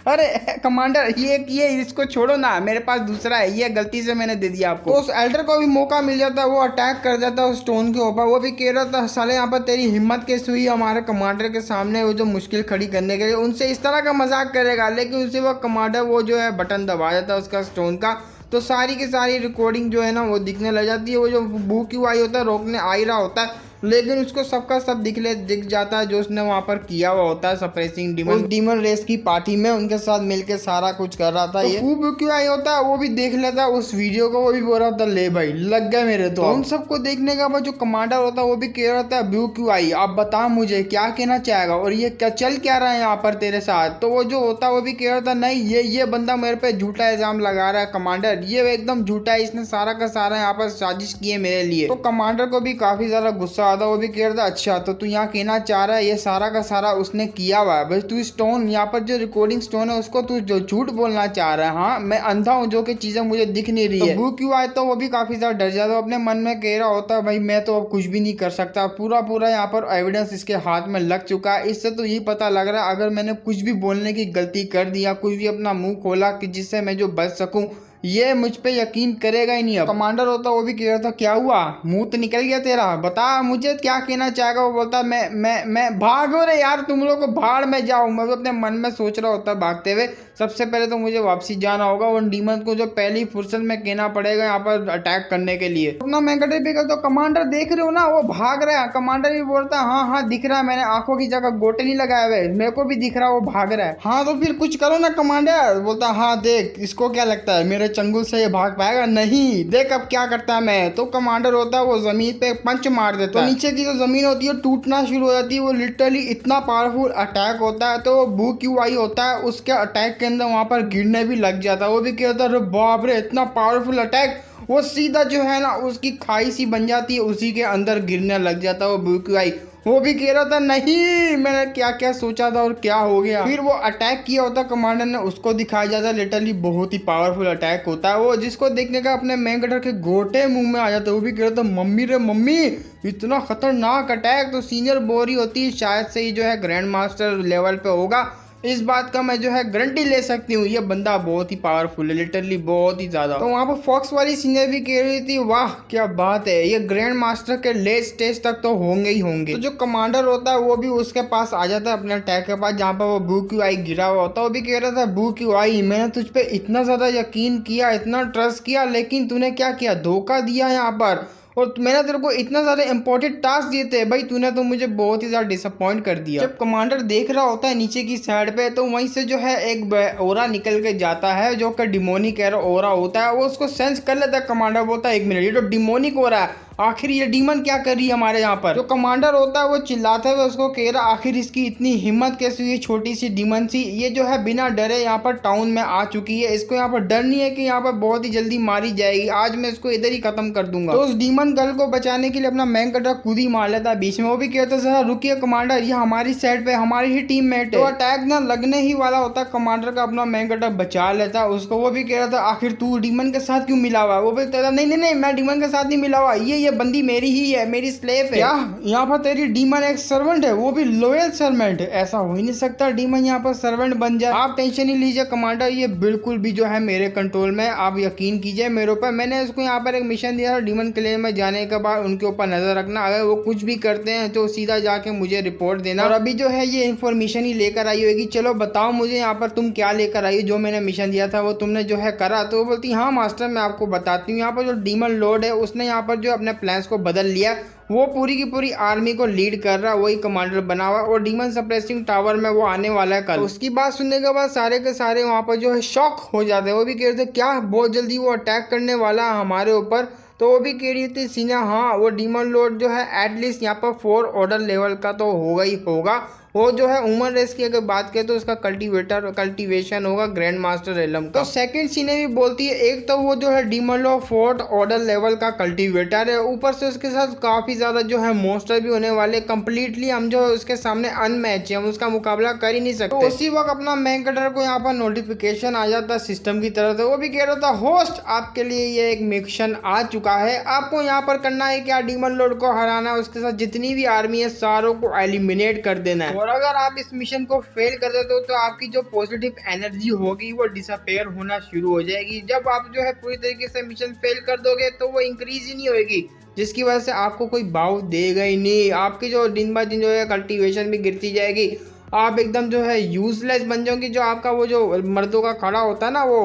अरे कमांडर ये इसको छोड़ो ना, मेरे पास दूसरा है, ये गलती से मैंने दे दिया आपको। तो उस एल्डर को भी मौका मिल जाता है, वो अटैक कर जाता है उस स्टोन के ऊपर। वो भी कह रहा था साले यहाँ पर तेरी हिम्मत कैसे हुई हमारे कमांडर के सामने वो जो मुश्किल खड़ी करने के लिए, उनसे इस तरह का मजाक करेगा। लेकिन उसे वो कमांडर वो जो है बटन दबा देता है उसका स्टोन का। तो सारी की सारी रिकॉर्डिंग जो है ना वो दिखने लग जाती है। वो जो बुक क्यों आई होता है रोकने आ ही रहा होता है, लेकिन उसको सबका सब दिख जाता है जो उसने वहाँ पर किया हुआ होता है सप्रेसिंग डीमन रेस की पार्टी में उनके साथ मिलके सारा कुछ कर रहा था। तो ये बुक क्यों आई होता है वो भी देख लेता है उस वीडियो को, वो भी बोल रहा था ले भाई लग गए मेरे। तो उन सबको देखने का बाद जो कमांडर होता है वो भी कह रहा था बुक क्यों आई, आप बता मुझे क्या कहना चाहेगा और ये क्या चल क्या रहा है यहाँ पर तेरे साथ। तो वो जो होता है वो भी कह रहा था नहीं ये बंदा मेरे पे झूठा इल्जाम लगा रहा है कमांडर, ये एकदम झूठा है, इसने सारा का सारा यहाँ पर साजिश की है मेरे लिए। तो कमांडर को भी काफी ज्यादा गुस्सा आता, वो भी कह रहा था अच्छा तो तू यहाँ कहना चाह रहा है ये सारा का सारा उसने किया हुआ है, बस तू स्टोन यहाँ पर जो रिकॉर्डिंग स्टोन है उसको तू जो झूठ बोलना चाह रहा है। हाँ मैं अंधा हूँ जो कि चीजें मुझे दिख नहीं रही है। वो क्यों आए तो वो भी काफी ज्यादा डर जाता है, अपने मन में कह रहा होता है भाई मैं तो अब कुछ भी नहीं कर सकता, पूरा यहाँ पर एविडेंस इसके हाथ में लग चुका है। इससे तो यही पता लग रहा है अगर मैंने कुछ भी बोलने की गलती कर दी या कुछ भी अपना मुंह खोला कि जिससे मैं जो बच सकूं ये मुझ पे यकीन करेगा ही नहीं। अब कमांडर होता वो भी कह रहा था क्या हुआ मुंह तो निकल गया तेरा, बता मुझे क्या कहना चाहेगा। वो बोलता मैं भागो रे यार तुम लोग को भाड़ में जाओ। मैं अपने मन में सोच रहा होता भागते हुए सबसे पहले तो मुझे वापसी जाना होगा उन डीमन को जो पहली फुर्सत में कहना पड़ेगा यहाँ पर अटैक करने के लिए। अपना मैकेटर भी तो कमांडर देख रहे हो ना वो भाग रहा है। कमांडर भी बोलता है हाँ दिख रहा है, मैंने आंखों की जगह गोटे नहीं लगाए हुए, मेरे को भी दिख रहा है वो भाग रहा है। हाँ तो फिर कुछ करो ना कमांडर। बोलता हाँ देख इसको क्या लगता है मेरा मेरे चंगुल से ये भाग पाएगा नहीं। देख अब क्या करता है मैं। तो कमांडर होता है वो जमीन पे पंच मार देता है, तो नीचे की जो जमीन होती है टूटना शुरू हो जाती है। वो लिटरली इतना पावरफुल अटैक होता है। तो वो बू क्यू आई होता है, उसके अटैक के अंदर वहां पर गिरने भी लग जाता है। वो भी क्या होता है, बाप रे इतना पावरफुल अटैक। वो सीधा जो है ना उसकी खाई सी बन जाती है, उसी के अंदर गिरने लग जाता है वो बू क्यू आई। वो भी कह रहा था नहीं, मैंने क्या क्या सोचा था और क्या हो गया। फिर वो अटैक किया होता कमांडर ने, उसको दिखाया जाता है लिटरली बहुत ही पावरफुल अटैक होता है वो, जिसको देखने का अपने मेन कैरेक्टर के गोटे मुंह में आ जाता है। वो भी कह रहा था मम्मी रे मम्मी इतना खतरनाक अटैक तो सीनियर बोरी होती है शायद से ही जो है ग्रैंड मास्टर लेवल पे होगा। इस बात का मैं जो है गारंटी ले सकती हूँ, ये बंदा बहुत ही पावरफुल है, लिटरली बहुत ही ज्यादा। तो वहाँ पर फॉक्स वाली सीनियर भी कह रही थी वाह क्या बात है, ये ग्रैंड मास्टर के लेट स्टेज तक तो होंगे ही होंगे। तो जो कमांडर होता है वो भी उसके पास आ जाता है अपने अटैक के पास, जहाँ पर वो बू क्यू आई गिरा हुआ होता है। वो भी कह रहा था बू क्यू आई मैंने तुझ पे इतना ज्यादा यकीन किया, इतना ट्रस्ट किया, लेकिन तूने क्या किया, धोखा दिया यहाँ पर। और मैंने तेरे को इतना ज़्यादा इंपॉर्टेंट टास्क दिए थे भाई, तूने तो मुझे बहुत ही ज़्यादा डिसअपॉइंट कर दिया। जब कमांडर देख रहा होता है नीचे की साइड पे, तो वहीं से जो है एक ओरा निकल के जाता है जो कि डिमोनिक ओरा होता है। वो उसको सेंस कर लेता है। कमांडर बोलता है एक मिनट, ये तो डिमोनिक ओरा है, आखिर ये डीमन क्या कर रही है हमारे यहाँ पर। जो कमांडर होता है वो चिल्लाता है, उसको कह रहा आखिर इसकी इतनी हिम्मत कैसे हुई, छोटी सी डीमन सी, ये जो है बिना डरे यहाँ पर टाउन में आ चुकी है। इसको यहाँ पर डर नहीं है कि यहाँ पर बहुत ही जल्दी मारी जाएगी, आज मैं इसको इधर ही खत्म कर दूंगा। तो उस डीमन गर्ल को बचाने के लिए अपना मैन कैरेक्टर खुद ही मार लेता है बीच में। वो भी कहता है जरा रुकिए कमांडर, ये हमारी साइड पे हमारी ही टीम मेट है। तो अटैक ना लगने ही वाला होता है, कमांडर का अपना मैन कैरेक्टर बचा लेता है उसको। वो भी कह रहा था आखिर तू डीमन के साथ क्यों मिला हुआ। वो भी कहता नहीं नहीं नहीं मैं डीमन के साथ नहीं मिला हुआ, ये बंदी मेरी ही है, मेरी स्लेव है। क्या यहाँ पर तेरी डीमन एक सर्वेंट है, वो भी लॉयल सर्वेंट है? ऐसा हो ही नहीं सकता डीमन यहाँ पर सर्वेंट बन जाए। आप टेंशन नहीं लीजिए कमांडर, ये बिल्कुल भी जो है मेरे कंट्रोल में, आप यकीन कीजिए मेरे ऊपर। मैंने उसको यहाँ पर एक मिशन दिया था, डीमन क्लेन में जाने के बाद उनके ऊपर नजर रखना, अगर वो कुछ भी करते हैं तो सीधा जाके मुझे रिपोर्ट देना। और अभी जो है ये इन्फॉर्मेशन ही लेकर आई होगी। चलो बताओ मुझे यहाँ पर तुम क्या लेकर आई, जो मैंने मिशन दिया था वो तुमने जो है करा? तो वो बोलती हाँ मास्टर मैं आपको बताती हूँ, यहाँ पर जो डीमन लॉर्ड है उसने यहाँ पर जो अपने प्लान्स को बदल लिया। वो पूरी की पूरी आर्मी को लीड कर रहा है, वही कमांडर बना हुआ, और डीमन सप्रेसिंग टावर में वो आने वाला है कल। उसकी बात सुनने के बाद सारे के सारे वहाँ पर जो है शॉक हो जाते हैं। वो भी कह रहे थे क्या बहुत जल्दी वो अटैक करने वाला है हमारे ऊपर? तो वो भी कह रही थी सीना हाँ वो डीमन लॉर्ड जो है एटलीस्ट यहाँ पर 4 ऑर्डर लेवल का तो होगा ही होगा। वो जो है ह्यूमन रेस की अगर बात करें तो उसका कल्टीवेशन होगा ग्रैंड मास्टर एलम का। तो सेकंड सीने भी बोलती है एक तो वो जो है demon Lord 4th order level का कल्टीवेटर है, ऊपर से उसके साथ काफी ज्यादा जो है मॉन्स्टर भी होने वाले। कंप्लीटली हम जो है उसके सामने अनमैच है, हम उसका मुकाबला कर ही नहीं सकते। तो उसी वक्त अपना मैन कैरेक्टर को यहाँ पर नोटिफिकेशन आ जाता है सिस्टम की तरफ से। वो भी कह रहा था होस्ट आपके लिए ये एक मिशन आ चुका है, आपको यहाँ पर करना है क्या, डीमन लॉर्ड को हराना है, उसके साथ जितनी भी आर्मी है सारों को एलिमिनेट कर देना है। और अगर आप इस मिशन को फेल कर देते हो तो आपकी जो पॉजिटिव एनर्जी होगी वो डिसअपेयर होना शुरू हो जाएगी। जब आप जो है पूरी तरीके से मिशन फेल कर दोगे तो वो इंक्रीज ही नहीं होगी, जिसकी वजह से आपको कोई भाव देगा ही नहीं। आपकी जो दिन ब दिन जो है कल्टीवेशन भी गिरती जाएगी, आप एकदम जो है यूजलेस बन जाओगे। जो आपका वो जो मर्दों का खड़ा होता है ना वो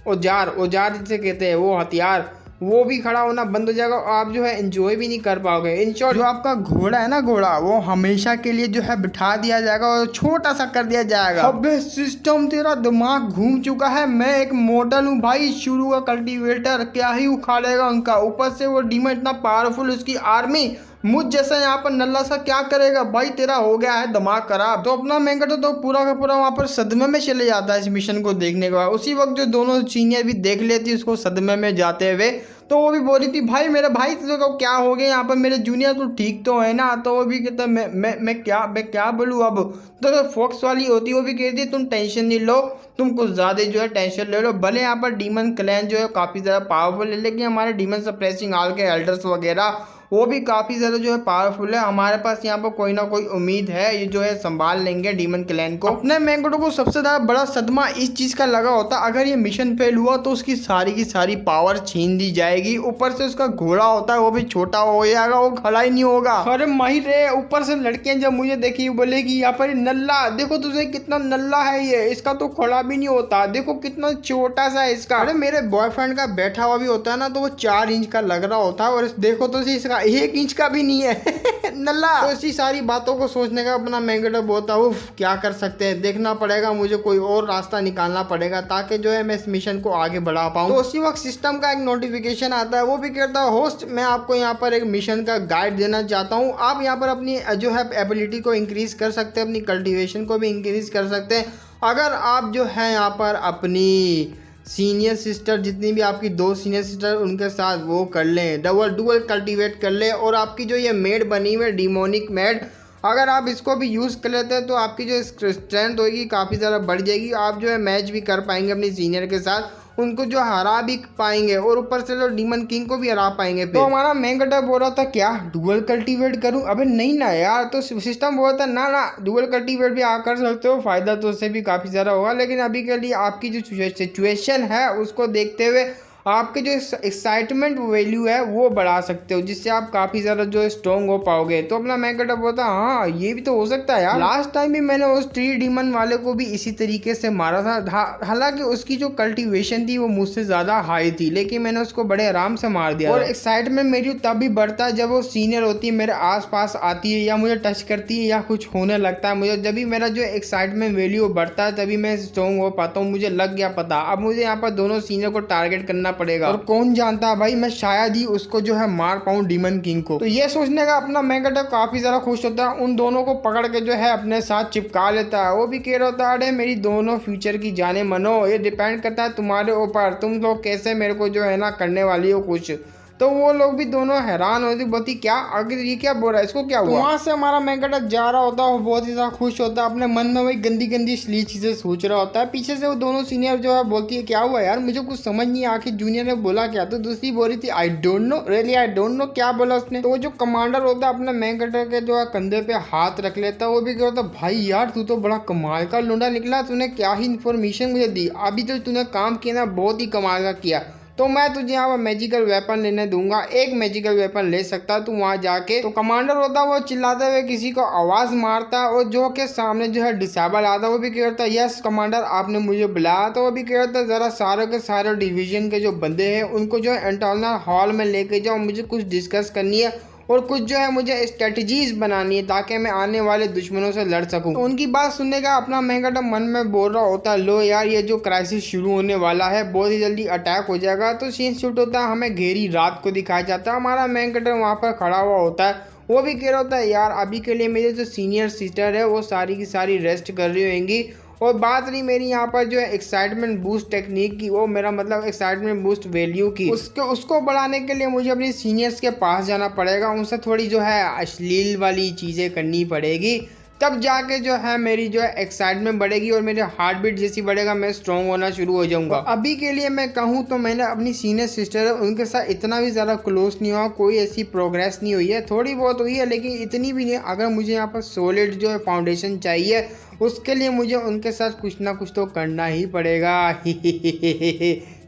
औजार जिसे कहते हैं, वो हथियार, वो भी खड़ा होना बंद हो जाएगा। आप जो है एंजॉय भी नहीं कर पाओगे। इन शॉर्ट जो आपका घोड़ा है ना, घोड़ा वो हमेशा के लिए जो है बिठा दिया जाएगा और छोटा सा कर दिया जाएगा। अबे सिस्टम तेरा दिमाग घूम चुका है, मैं एक मॉडल हूँ भाई, शुरू का कल्टीवेटर क्या ही उखाड़ेगा उनका। ऊपर से वो डीमन इतना पावरफुल, उसकी आर्मी मुझ जैसा यहाँ पर नल्ला सा क्या करेगा भाई, तेरा हो गया है दिमाग खराब। तो अपना मैन कैरेक्टर तो पूरा का पूरा वहाँ पर सदमे में चले जाता है इस मिशन को देखने के बाद। उसी वक्त जो दोनों सीनियर भी देख लेती उसको सदमे में जाते हुए, तो वो भी बोल रही थी भाई मेरे भाई तो क्या हो गया यहाँ पर, मेरे जूनियर तो ठीक तो है ना? तो वो भी कहता मैं क्या बोलूँ अब। तो फोक्स वाली होती वो भी कहती तुम टेंशन नहीं लो, तुम कुछ ज़्यादा जो है टेंशन ले लो। भले यहाँ पर डीमन क्लैन जो है काफ़ी ज़्यादा पावरफुल है, लेकिन हमारे डीमन सप्रेसिंग आल के एल्डर्स वगैरह वो भी काफ़ी ज़्यादा जो है पावरफुल है। हमारे पास यहाँ पर कोई ना कोई उम्मीद है, ये जो है संभाल लेंगे डीमन क्लैन को। अपने मैन कैरेक्टर को सबसे ज़्यादा बड़ा सदमा इस चीज़ का लगा होता, अगर ये मिशन फेल हुआ तो उसकी सारी की सारी पावर छीन दी जाएगी। ऊपर से उसका घोड़ा होता है वो भी छोटा हो जाएगा, वो खड़ा ही नहीं होगा। अरे माहिर रे, ऊपर से लड़कियां जब मुझे देखी बोलेगी यहाँ पर नल्ला देखो तुझे कितना नल्ला है ये, इसका तो खड़ा भी नहीं होता, देखो कितना छोटा सा है इसका। अरे मेरे बॉयफ्रेंड का बैठा हुआ भी होता है ना तो वो 4 इंच का लग रहा होता है, और देखो तो इसका का 1 इंच का भी नहीं है नल्ला। तो इसी सारी बातों को सोचने का अपना मैंगेटर बोलता है उफ क्या कर सकते हैं, देखना पड़ेगा मुझे, कोई और रास्ता निकालना पड़ेगा ताकि जो है मैं इस मिशन को आगे बढ़ा पाऊँ। तो उसी वक्त सिस्टम का एक नोटिफिकेशन आता है, वो भी कहता है होस्ट मैं आपको यहाँ पर एक मिशन का गाइड देना चाहता हूँ। आप यहाँ पर अपनी जो है एबिलिटी को इंक्रीज कर सकते हैं, अपनी कल्टीवेशन को भी इंक्रीज कर सकते हैं अगर आप जो है यहाँ पर अपनी सीनियर सिस्टर, जितनी भी आपकी 2 सीनियर सिस्टर उनके साथ वो कर लें, डुअल कल्टीवेट कर लें। और आपकी जो ये मेड बनी हुई है डिमोनिक मेड, अगर आप इसको भी यूज़ कर लेते हैं तो आपकी जो स्ट्रेंथ होगी काफ़ी ज़्यादा बढ़ जाएगी। आप जो है मैच भी कर पाएंगे अपनी सीनियर के साथ, उनको जो हरा भी पाएंगे और ऊपर से जो डीमन किंग को भी हरा पाएंगे। तो हमारा मैंगेटर बोल रहा था क्या डुअल कल्टीवेट करूं, अबे नहीं ना यार। तो सिस्टम बोलता ना डुअल कल्टीवेट भी आप कर सकते हो, फायदा तो उससे भी काफ़ी ज़्यादा होगा, लेकिन अभी के लिए आपकी जो सिचुएशन है उसको देखते हुए आपके जो एक्साइटमेंट वैल्यू है वो बढ़ा सकते हो, जिससे आप काफ़ी ज़्यादा जो स्ट्रॉन्ग हो पाओगे। तो अपना मैंगेटर बोलता हाँ ये भी तो हो सकता है यार, लास्ट टाइम भी मैंने उस ट्री डीमन वाले को भी इसी तरीके से मारा था, हालांकि उसकी जो कल्टीवेशन थी वो मुझसे ज़्यादा हाई थी, लेकिन मैंने उसको बड़े आराम से मार दिया। और एक्साइटमेंट मेरी तब भी बढ़ता है जब वो सीनियर होती है, मेरे आसपास आती है या मुझे टच करती है या कुछ होने लगता है मुझे, जब भी मेरा जो एक्साइटमेंट वैल्यू बढ़ता है तभी मैं स्ट्रॉन्ग हो पाता हूँ। मुझे लग गया पता, अब मुझे यहाँ पर दोनों सीनियर को टारगेट करना पड़ेगा और कौन जानता भाई मैं शायद ही उसको जो है मार पाऊं डीमन किंग को। तो ये सोचने का अपना मैंगेटर काफी ज्यादा खुश होता है, उन दोनों को पकड़ के जो है अपने साथ चिपका लेता है। वो भी कह रहा होता है अरे मेरी दोनों फ्यूचर की जाने मनो, ये डिपेंड करता है तुम्हारे ऊपर, तुम लोग कैसे मेरे को जो है ना करने वाली हो कुछ। तो वो लोग भी दोनों हैरान होती बहुत ही क्या आखिर ये क्या बोल रहा है, इसको क्या हुआ। तो वहाँ से हमारा मैंगेटर जा रहा होता है, वो बहुत ही ज़्यादा खुश होता है, अपने मन में वही गंदी गंदी असली चीज़ें सोच रहा होता है। पीछे से वो दोनों सीनियर जो है बोलती है क्या हुआ यार, मुझे कुछ समझ नहीं आखिर जूनियर ने बोला क्या। तो दूसरी बोल रही थी I don't know, really I don't know क्या बोला उसने। तो वो जो कमांडर होता है अपने मैंगेटर के जो है कंधे पे हाथ रख लेता है, वो भी कहता है भाई यार तू तो बड़ा कमाल का लुंडा निकला, तूने क्या ही इन्फॉर्मेशन मुझे दी, अभी तो तूने काम किया ना बहुत ही कमाल का किया। तो मैं तुझे यहाँ पर मैजिकल वेपन लेने दूंगा, एक मैजिकल वेपन ले सकता तू वहाँ जाके। तो कमांडर होता है वो चिल्लाते हुए किसी को आवाज़ मारता है और जो के सामने जो है डिसेबल आता है, वो भी कहता है यस कमांडर आपने मुझे बुलाया। तो वो भी कहता है ज़रा सारे के सारे डिवीजन के जो बंदे हैं उनको जो है इंटरनल हॉल में लेके जाओ, मुझे कुछ डिस्कस करनी है और कुछ जो है मुझे स्ट्रेटजीज बनानी है ताकि मैं आने वाले दुश्मनों से लड़ सकूं। तो उनकी बात सुनने का अपना मैंगेटर मन में बोल रहा होता है लो यार ये जो क्राइसिस शुरू होने वाला है बहुत ही जल्दी अटैक हो जाएगा। तो सीन शूट होता है, हमें घेरी रात को दिखाया जाता है, हमारा मैंगेटर वहाँ पर खड़ा हुआ होता है, वो भी कह रहा होता है यार अभी के लिए मेरे जो सीनियर सिस्टर है वो सारी की सारी रेस्ट कर रही होंगी और बात रही मेरी यहाँ पर जो है एक्साइटमेंट बूस्ट टेक्निक की, वो मेरा मतलब एक्साइटमेंट बूस्ट वैल्यू की, उसको बढ़ाने के लिए मुझे अपनी सीनियर्स के पास जाना पड़ेगा, उनसे थोड़ी जो है अश्लील वाली चीज़ें करनी पड़ेगी, तब जाके जो है मेरी जो है एक्साइटमेंट बढ़ेगी और मेरे हार्ट बीट जैसी बढ़ेगा, मैं स्ट्रॉन्ग होना शुरू हो जाऊंगा। अभी के लिए मैं कहूँ तो मैंने अपनी सीनियर सिस्टर है उनके साथ इतना भी ज़्यादा क्लोज नहीं हुआ, कोई ऐसी प्रोग्रेस नहीं हुई है, थोड़ी बहुत हुई है लेकिन इतनी भी नहीं। अगर मुझे यहाँ पर सॉलिड जो है फाउंडेशन चाहिए उसके लिए मुझे उनके साथ कुछ ना कुछ तो करना ही पड़ेगा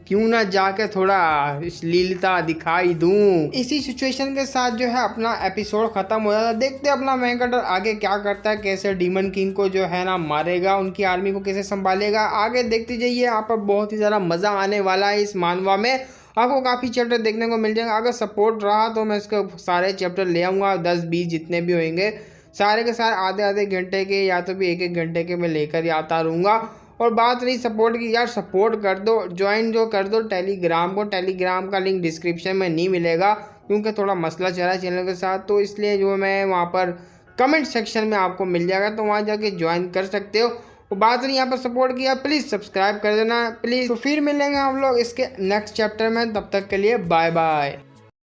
क्यों ना जाके थोड़ा अश्लीलता दिखाई दूं। इसी सिचुएशन के साथ जो है अपना एपिसोड खत्म हो जाता है। देखते हैं अपना मैंगेटर आगे क्या करता है, कैसे डीमन किंग को जो है ना मारेगा, उनकी आर्मी को कैसे संभालेगा, आगे देखते जाइए। यहाँ पर बहुत ही ज़्यादा मज़ा आने वाला है इस मानवा में, आपको काफ़ी चैप्टर देखने को मिल जाएंगे। अगर सपोर्ट रहा तो मैं इसके सारे चैप्टर ले आऊँगा, 10-20 जितने भी होंगे सारे के सारे आधे आधे घंटे के या तो भी 1-1 घंटे के मैं लेकर आता रहूँगा। और बात रही सपोर्ट की, यार सपोर्ट कर दो, ज्वाइन जो कर दो टेलीग्राम को, टेलीग्राम का लिंक डिस्क्रिप्शन में नहीं मिलेगा क्योंकि थोड़ा मसला चल रहा है चैनल के साथ, तो इसलिए जो मैं वहाँ पर कमेंट सेक्शन में आपको मिल जाएगा, तो वहाँ जाके ज्वाइन कर सकते हो। और बात रही यहाँ पर सपोर्ट किया, प्लीज़ सब्सक्राइब कर देना प्लीज़। तो फिर मिलेंगे हम लोग इसके नेक्स्ट चैप्टर में, तब तक के लिए बाय बाय।